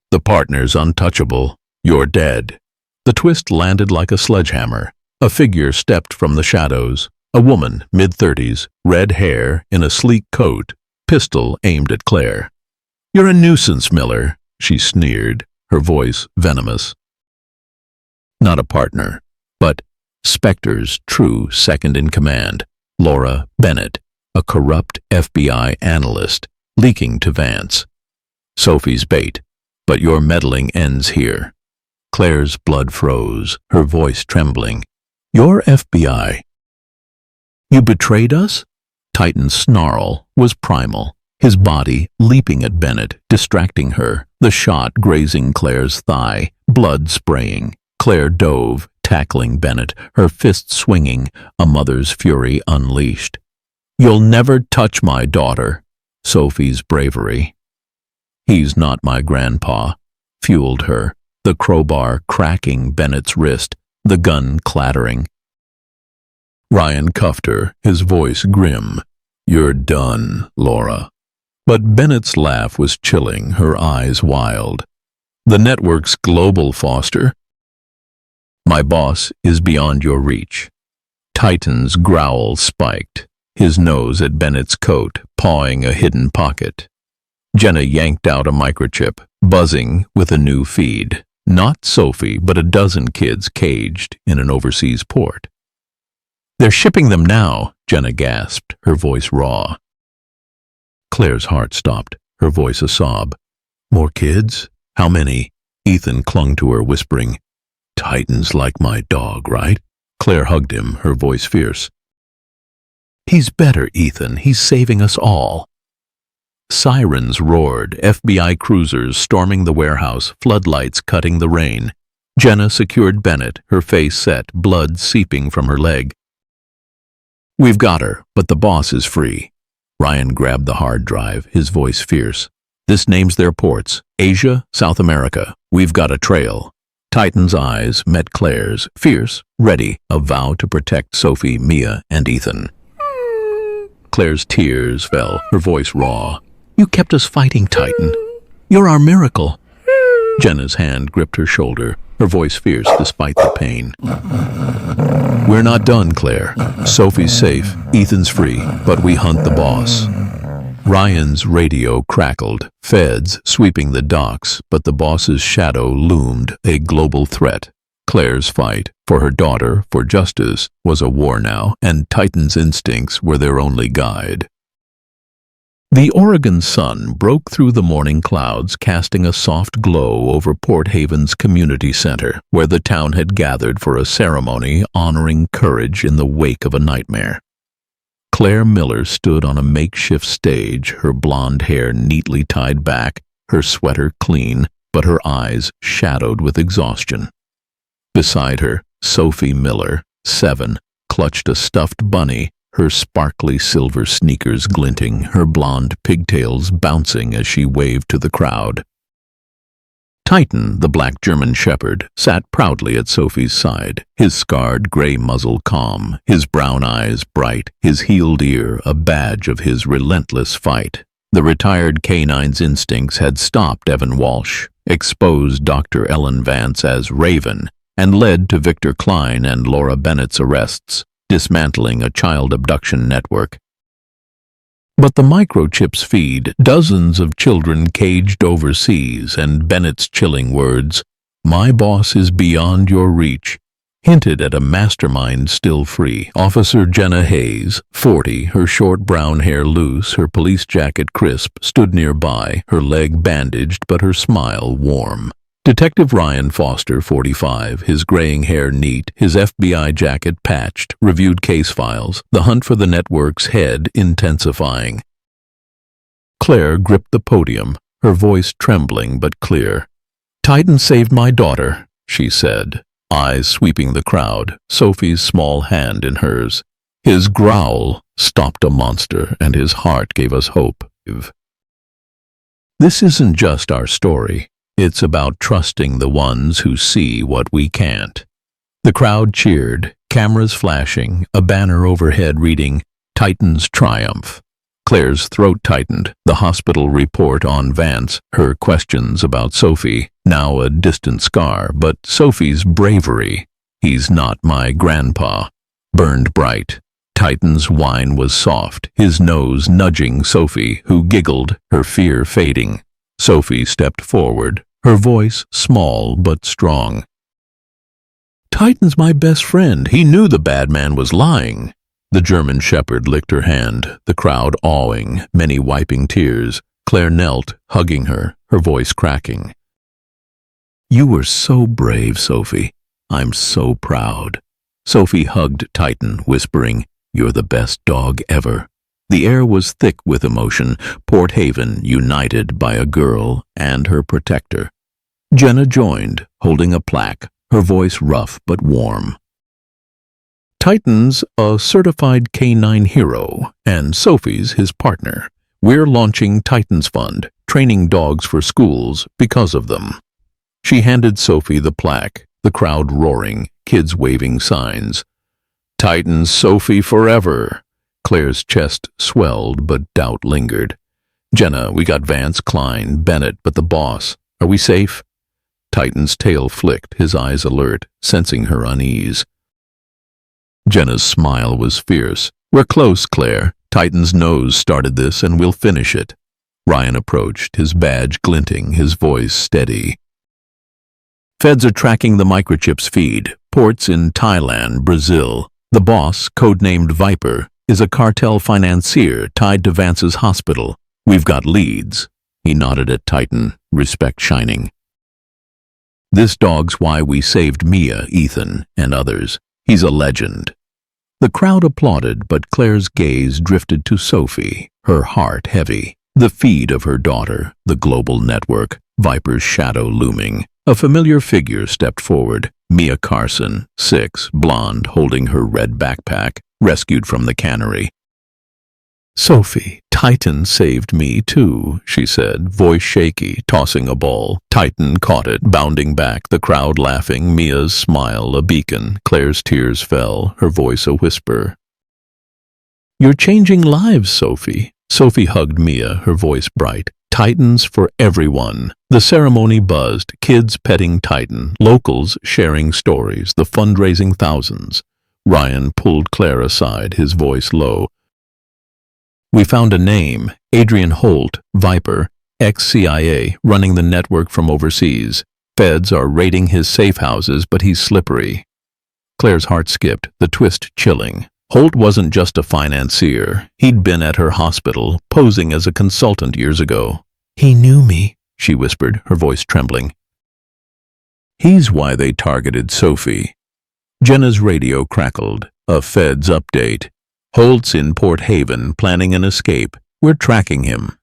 The partner's untouchable. You're dead. The twist landed like a sledgehammer. A figure stepped from the shadows. A woman, mid-30s, red hair, in a sleek coat, pistol aimed at Claire. You're a nuisance, Miller, she sneered, her voice venomous. Not a partner, but Spectre's true second-in-command, Laura Bennett, a corrupt FBI analyst, leaking to Vance. Sophie's bait, but your meddling ends here. Claire's blood froze, her voice trembling. You're FBI. You betrayed us? Titan's snarl was primal, his body leaping at Bennett, distracting her, the shot grazing Claire's thigh, blood spraying. Claire dove, tackling Bennett, her fist swinging, a mother's fury unleashed. You'll never touch my daughter. Sophie's bravery. He's not my grandpa, fueled her, the crowbar cracking Bennett's wrist, the gun clattering. Ryan cuffed her, his voice grim. You're done, Laura. But Bennett's laugh was chilling, her eyes wild. The network's global Foster. My boss is beyond your reach. Titan's growl spiked, his nose at Bennett's coat, pawing a hidden pocket. Jenna yanked out a microchip, buzzing with a new feed. Not Sophie, but a dozen kids caged in an overseas port. They're shipping them now, Jenna gasped, her voice raw. Claire's heart stopped, her voice a sob. More kids? How many? Ethan clung to her, whispering, Titan's like my dog, right? Claire hugged him, her voice fierce. He's better, Ethan. He's saving us all. Sirens roared, FBI cruisers storming the warehouse, floodlights cutting the rain. Jenna secured Bennett, her face set, blood seeping from her leg. We've got her, but the boss is free. Ryan grabbed the hard drive, his voice fierce. This names their ports. Asia, South America. We've got a trail. Titan's eyes met Claire's, fierce, ready, a vow to protect Sophie, Mia, and Ethan. Claire's tears fell, her voice raw. You kept us fighting, Titan. You're our miracle. Jenna's hand gripped her shoulder, her voice fierce despite the pain. We're not done, Claire. Sophie's safe, Ethan's free, but we hunt the boss. Ryan's radio crackled, feds sweeping the docks, but the boss's shadow loomed, a global threat. Claire's fight, for her daughter, for justice, was a war now, and Titan's instincts were their only guide. The Oregon sun broke through the morning clouds, casting a soft glow over Port Haven's community center, where the town had gathered for a ceremony honoring courage in the wake of a nightmare. Claire Miller stood on a makeshift stage, her blonde hair neatly tied back, her sweater clean, but her eyes shadowed with exhaustion. Beside her, Sophie Miller, 7, clutched a stuffed bunny, her sparkly silver sneakers glinting, her blonde pigtails bouncing as she waved to the crowd. Titan, the black German shepherd, sat proudly at Sophie's side, his scarred gray muzzle calm, his brown eyes bright, his healed ear a badge of his relentless fight. The retired canine's instincts had stopped Evan Walsh, exposed Dr. Ellen Vance as Raven, and led to Victor Klein and Laura Bennett's arrests, dismantling a child abduction network. But the microchip's feed dozens of children caged overseas, and Bennett's chilling words, "My boss is beyond your reach," hinted at a mastermind still free. Officer Jenna Hayes, 40, her short brown hair loose, her police jacket crisp, stood nearby, her leg bandaged but her smile warm. Detective Ryan Foster, 45, his graying hair neat, his FBI jacket patched, reviewed case files, the hunt for the network's head intensifying. Claire gripped the podium, her voice trembling but clear. "Titan saved my daughter," she said, eyes sweeping the crowd, Sophie's small hand in hers. His growl stopped a monster, and his heart gave us hope. This isn't just our story. It's about trusting the ones who see what we can't. The crowd cheered, Cameras flashing, a banner overhead reading, Titan's Triumph. Claire's throat tightened, the hospital report on Vance, her questions about Sophie, now a distant scar, but Sophie's bravery. He's not my grandpa. Burned bright. Titan's whine was soft, his nose nudging Sophie, who giggled, her fear fading. Sophie stepped forward, her voice small but strong. Titan's my best friend. He knew the bad man was lying. The German shepherd licked her hand, the crowd awing, many wiping tears. Claire knelt, hugging her, her voice cracking. You were so brave, Sophie. I'm so proud. Sophie hugged Titan, whispering, You're the best dog ever. The air was thick with emotion, Port Haven united by a girl and her protector. Jenna joined, holding a plaque, her voice rough but warm. Titan's a certified canine hero, and Sophie's his partner. We're launching Titan's Fund, training dogs for schools because of them. She handed Sophie the plaque, the crowd roaring, kids waving signs. Titan's Sophie forever. Claire's chest swelled, but doubt lingered. Jenna, we got Vance, Klein, Bennett, but the boss. Are we safe? Titan's tail flicked, his eyes alert, sensing her unease. Jenna's smile was fierce. We're close, Claire. Titan's nose started this, and we'll finish it. Ryan approached, his badge glinting, his voice steady. Feds are tracking the microchip's feed. Ports in Thailand, Brazil. The boss, codenamed Viper, is a cartel financier tied to Vance's hospital. We've got leads. He nodded at Titan, respect shining. This dog's why we saved Mia, Ethan, and others. He's a legend. The crowd applauded, but Claire's gaze drifted to Sophie, her heart heavy. The feed of her daughter, the global network, Viper's shadow looming. A familiar figure stepped forward. Mia Carson, 6, blonde, holding her red backpack, rescued from the cannery. Sophie, Titan saved me too, she said, voice shaky, tossing a ball. Titan caught it, bounding back, the crowd laughing, Mia's smile a beacon. Claire's tears fell, her voice a whisper. You're changing lives, Sophie. Sophie hugged Mia, her voice bright. Titans for everyone. The ceremony buzzed, kids petting Titan, locals sharing stories, the fundraising thousands. Ryan pulled Claire aside, his voice low. We found a name, Adrian Holt, Viper, ex-CIA, running the network from overseas. Feds are raiding his safe houses, but he's slippery. Claire's heart skipped, the twist chilling. Holt wasn't just a financier. He'd been at her hospital, posing as a consultant years ago. He knew me, she whispered, her voice trembling. He's why they targeted Sophie. Jenna's radio crackled. A Feds update. Holt's in Port Haven, planning an escape. We're tracking him.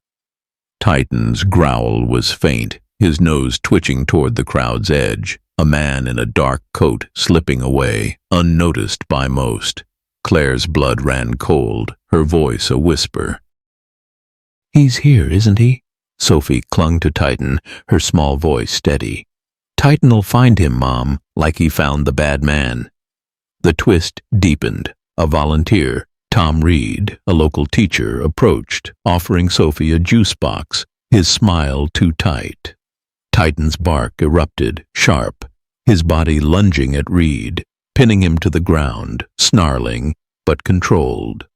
Titan's growl was faint, his nose twitching toward the crowd's edge. A man in a dark coat slipping away, unnoticed by most. Claire's blood ran cold, her voice a whisper. He's here, isn't he? Sophie clung to Titan, her small voice steady. Titan'll find him, Mom, like he found the bad man. The twist deepened. A volunteer, Tom Reed, a local teacher, approached, offering Sophie a juice box, his smile too tight. Titan's bark erupted, sharp, his body lunging at Reed, pinning him to the ground, snarling, but controlled.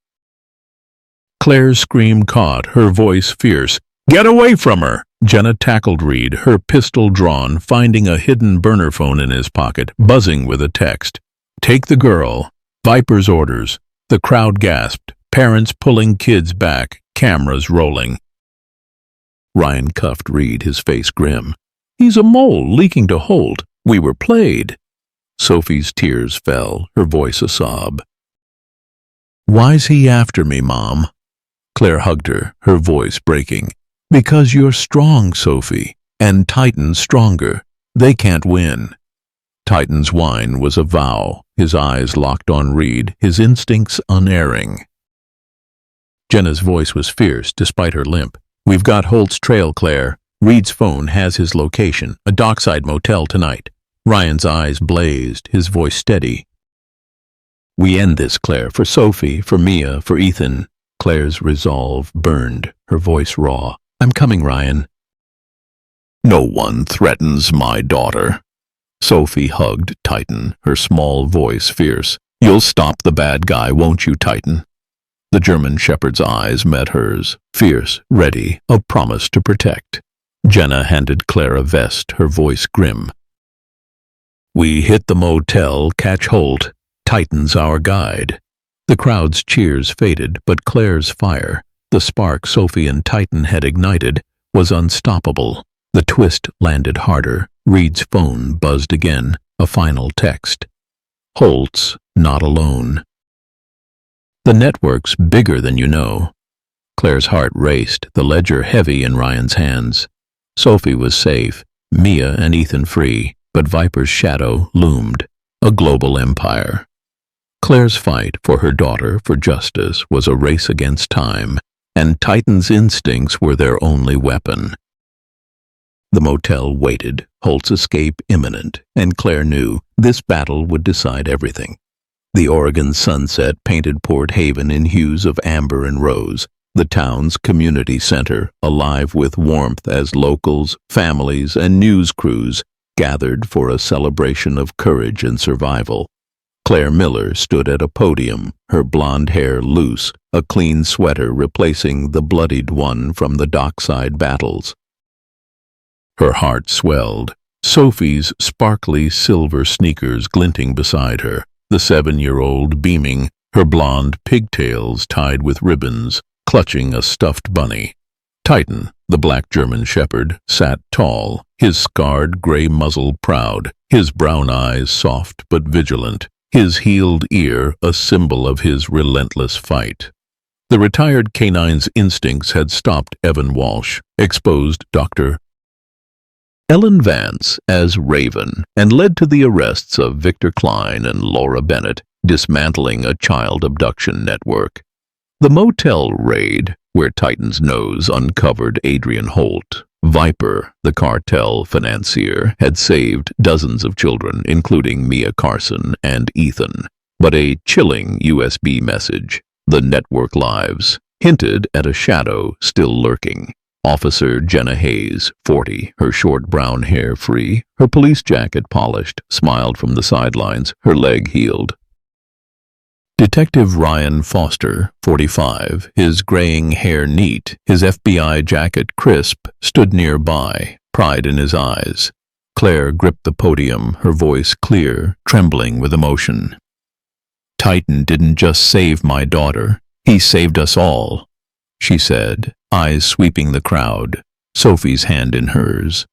Claire's scream caught, her voice fierce. Get away from her! Jenna tackled Reed, her pistol drawn, finding a hidden burner phone in his pocket, buzzing with a text. Take the girl. Viper's orders. The crowd gasped, parents pulling kids back, cameras rolling. Ryan cuffed Reed, his face grim. He's a mole leaking to Holt. We were played. Sophie's tears fell, her voice a sob. Why's he after me, Mom? Claire hugged her, her voice breaking. Because you're strong, Sophie, and Titan's stronger. They can't win. Titan's whine was a vow, his eyes locked on Reed, his instincts unerring. Jenna's voice was fierce, despite her limp. We've got Holt's trail, Claire. Reed's phone has his location, a dockside motel tonight. Ryan's eyes blazed, his voice steady. We end this, Claire, for Sophie, for Mia, for Ethan. Claire's resolve burned, her voice raw. I'm coming, Ryan. No one threatens my daughter. Sophie hugged Titan, her small voice fierce. You'll stop the bad guy, won't you, Titan? The German shepherd's eyes met hers, fierce, ready, a promise to protect. Jenna handed Claire a vest, her voice grim. We hit the motel, catch Holt. Titan's our guide. The crowd's cheers faded, but Claire's fire, the spark Sophie and Titan had ignited, was unstoppable. The twist landed harder. Reed's phone buzzed again, a final text. Holt's not alone. The network's bigger than you know. Claire's heart raced, the ledger heavy in Ryan's hands. Sophie was safe, Mia and Ethan free, but Viper's shadow loomed, a global empire. Claire's fight for her daughter, for justice, was a race against time, and Titan's instincts were their only weapon. The motel waited, Holt's escape imminent, and Claire knew this battle would decide everything. The Oregon sunset painted Port Haven in hues of amber and rose, the town's community center alive with warmth as locals, families, and news crews gathered for a celebration of courage and survival. Claire Miller stood at a podium, her blonde hair loose, a clean sweater replacing the bloodied one from the dockside battles. Her heart swelled, Sophie's sparkly silver sneakers glinting beside her, the 7-year-old beaming, her blonde pigtails tied with ribbons, clutching a stuffed bunny. Titan, the black German shepherd, sat tall, his scarred gray muzzle proud, his brown eyes soft but vigilant, his healed ear a symbol of his relentless fight. The retired canine's instincts had stopped Evan Walsh, exposed Dr. Ellen Vance as Raven, and led to the arrests of Victor Klein and Laura Bennett, dismantling a child abduction network. The motel raid, where Titan's nose uncovered Adrian Holt, Viper, the cartel financier, had saved dozens of children, including Mia Carson and Ethan. But a chilling USB message, the network lives, hinted at a shadow still lurking. Officer Jenna Hayes, 40, her short brown hair free, her police jacket polished, smiled from the sidelines, her leg healed. Detective Ryan Foster, 45, his graying hair neat, his FBI jacket crisp, stood nearby, pride in his eyes. Claire gripped the podium, her voice clear, trembling with emotion. Titan didn't just save my daughter, he saved us all, she said, eyes sweeping the crowd, Sophie's hand in hers.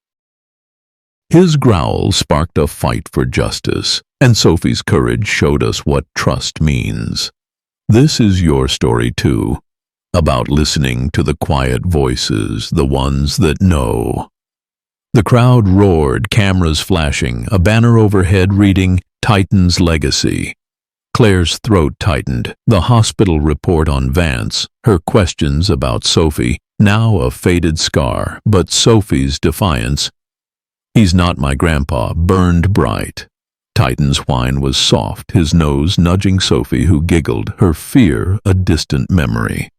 His growl sparked a fight for justice, and Sophie's courage showed us what trust means. This is your story too, about listening to the quiet voices, the ones that know. The crowd roared, cameras flashing, a banner overhead reading, Titan's Legacy. Claire's throat tightened, the hospital report on Vance, her questions about Sophie, now a faded scar, but Sophie's defiance. He's not my grandpa, burned bright. Titan's whine was soft, his nose nudging Sophie, who giggled, her fear a distant memory.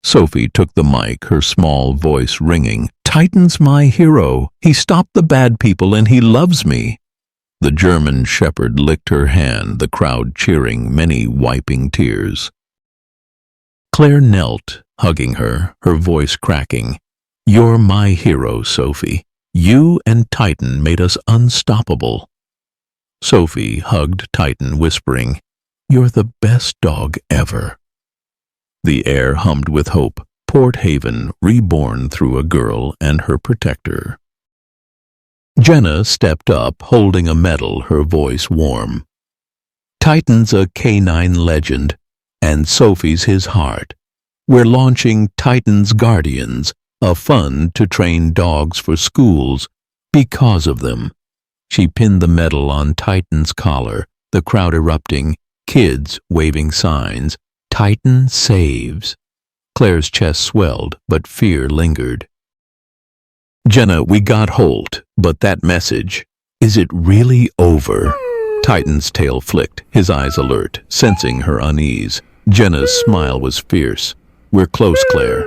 Sophie took the mic, her small voice ringing. Titan's my hero. He stopped the bad people and he loves me. The German shepherd licked her hand, the crowd cheering, many wiping tears. Claire knelt, hugging her, her voice cracking. You're my hero, Sophie. You and Titan made us unstoppable. Sophie hugged Titan, whispering, You're the best dog ever. The air hummed with hope, Port Haven reborn through a girl and her protector. Jenna stepped up, holding a medal, her voice warm. Titan's a canine legend, and Sophie's his heart. We're launching Titan's Guardians, a fund to train dogs for schools because of them. She pinned the medal on Titan's collar, the crowd erupting, kids waving signs. Titan saves. Claire's chest swelled, but fear lingered. Jenna, we got Holt, but that message, is it really over? Titan's tail flicked, his eyes alert, sensing her unease. Jenna's smile was fierce. "We're close, Claire."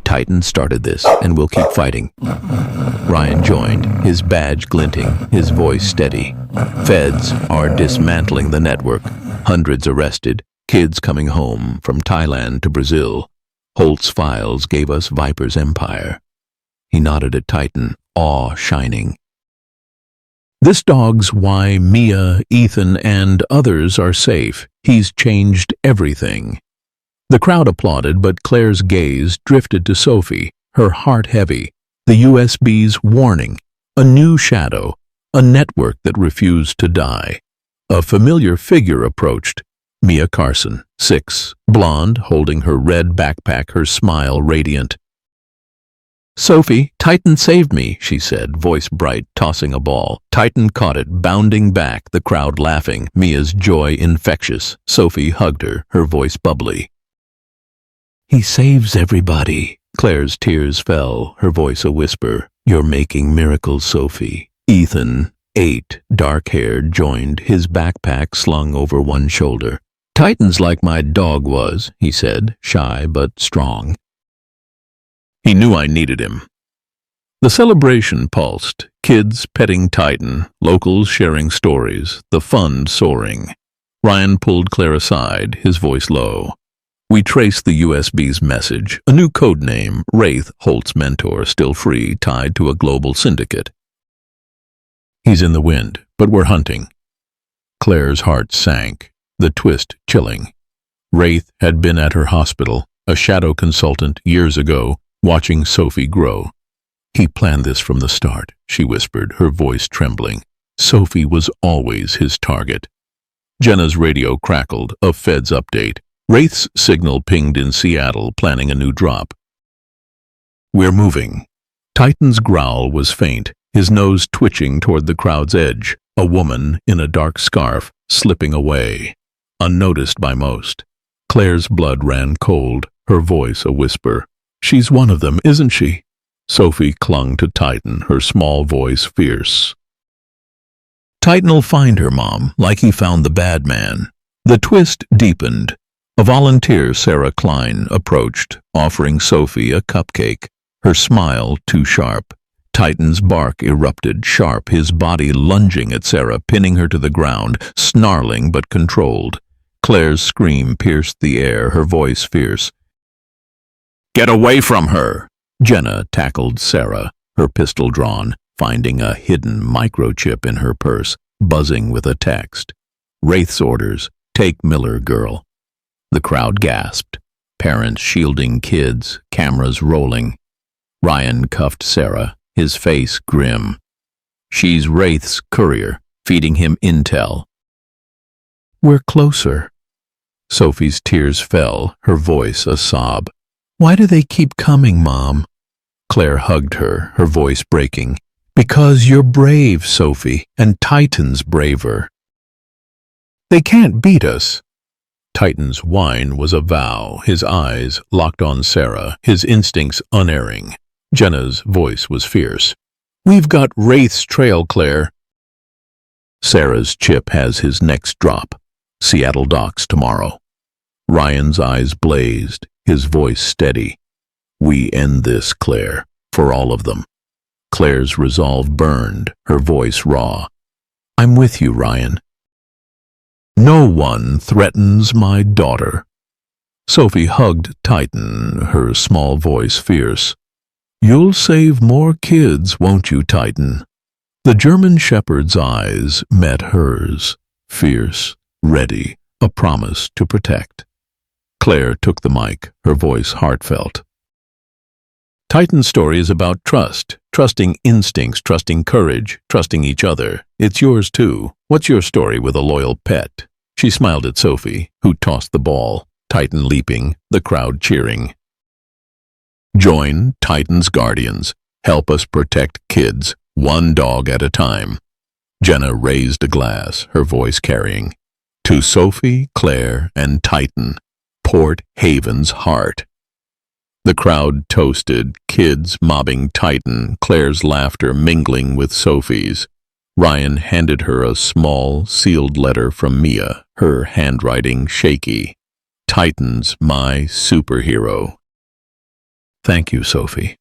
"Titan started this, and we'll keep fighting." Ryan joined, his badge glinting, his voice steady. "Feds are dismantling the network. Hundreds arrested, kids coming home from Thailand to Brazil. Holt's files gave us Viper's empire." He nodded at Titan, awe shining. "This dog's why Mia, Ethan, and others are safe. He's changed everything." The crowd applauded, but Claire's gaze drifted to Sophie, her heart heavy. The USB's warning, a new shadow, a network that refused to die. A familiar figure approached. Mia Carson, 6, blonde, holding her red backpack, her smile radiant. "Sophie, Titan saved me," she said, voice bright, tossing a ball. Titan caught it, bounding back, the crowd laughing, Mia's joy infectious. Sophie hugged her voice bubbly. "He saves everybody." Claire's tears fell, her voice a whisper. "You're making miracles, Sophie." Ethan, 8, dark-haired, joined, his backpack slung over one shoulder. "Titan's like my dog was," he said, shy but strong. "He knew I needed him." The celebration pulsed, kids petting Titan, locals sharing stories, the fund soaring. Ryan pulled Claire aside, his voice low. "We traced the USB's message, a new code name, Wraith, Holt's mentor, still free, tied to a global syndicate. He's in the wind, but we're hunting." Claire's heart sank, the twist chilling. Wraith had been at her hospital, a shadow consultant years ago, watching Sophie grow. "He planned this from the start," she whispered, her voice trembling. Sophie was always his target. Jenna's radio crackled, a Feds update. Wraith's signal pinged in Seattle, planning a new drop. "We're moving." Titan's growl was faint, his nose twitching toward the crowd's edge. A woman in a dark scarf, slipping away, unnoticed by most. Claire's blood ran cold, her voice a whisper. "She's one of them, isn't she?" Sophie clung to Titan, her small voice fierce. "Titan'll find her, Mom, like he found the bad man." The twist deepened. A volunteer, Sarah Klein, approached, offering Sophie a cupcake, her smile too sharp. Titan's bark erupted, sharp, his body lunging at Sarah, pinning her to the ground, snarling but controlled. Claire's scream pierced the air, her voice fierce. "Get away from her!" Jenna tackled Sarah, her pistol drawn, finding a hidden microchip in her purse, buzzing with a text. Wraith's orders, "Take Miller, girl." The crowd gasped, parents shielding kids, cameras rolling. Ryan cuffed Sarah, his face grim. "She's Wraith's courier, feeding him intel." "We're closer." Sophie's tears fell, her voice a sob. "Why do they keep coming, Mom?" Claire hugged her, her voice breaking. "Because you're brave, Sophie, and Titan's braver." "They can't beat us." Titan's whine was a vow, his eyes locked on Sarah, his instincts unerring. Jenna's voice was fierce. "We've got Wraith's trail, Claire." Sarah's chip has his next drop. Seattle docks tomorrow. Ryan's eyes blazed, his voice steady. "We end this, Claire, for all of them." Claire's resolve burned, her voice raw. "I'm with you, Ryan." "No one threatens my daughter." Sophie hugged Titan, her small voice fierce. "You'll save more kids, won't you, Titan?" The German shepherd's eyes met hers, fierce, ready, a promise to protect. Claire took the mic, her voice heartfelt. Titan's story is about trust, trusting instincts, trusting courage, trusting each other. It's yours too. What's your story with a loyal pet? She smiled at Sophie, who tossed the ball, Titan leaping, the crowd cheering. Join Titan's Guardians. Help us protect kids, one dog at a time. Jenna raised a glass, her voice carrying. To Sophie, Claire, and Titan, Port Haven's heart. The crowd toasted, kids mobbing Titan, Claire's laughter mingling with Sophie's. Ryan handed her a small, sealed letter from Mia, her handwriting shaky. Titan's my superhero. Thank you, Sophie.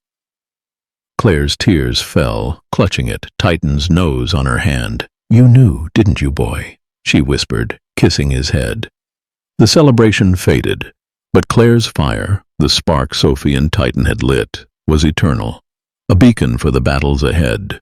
Claire's tears fell, clutching it, Titan's nose on her hand. You knew, didn't you, boy? She whispered, kissing his head. The celebration faded, but Claire's fire, the spark Sophie and Titan had lit, was eternal, a beacon for the battles ahead.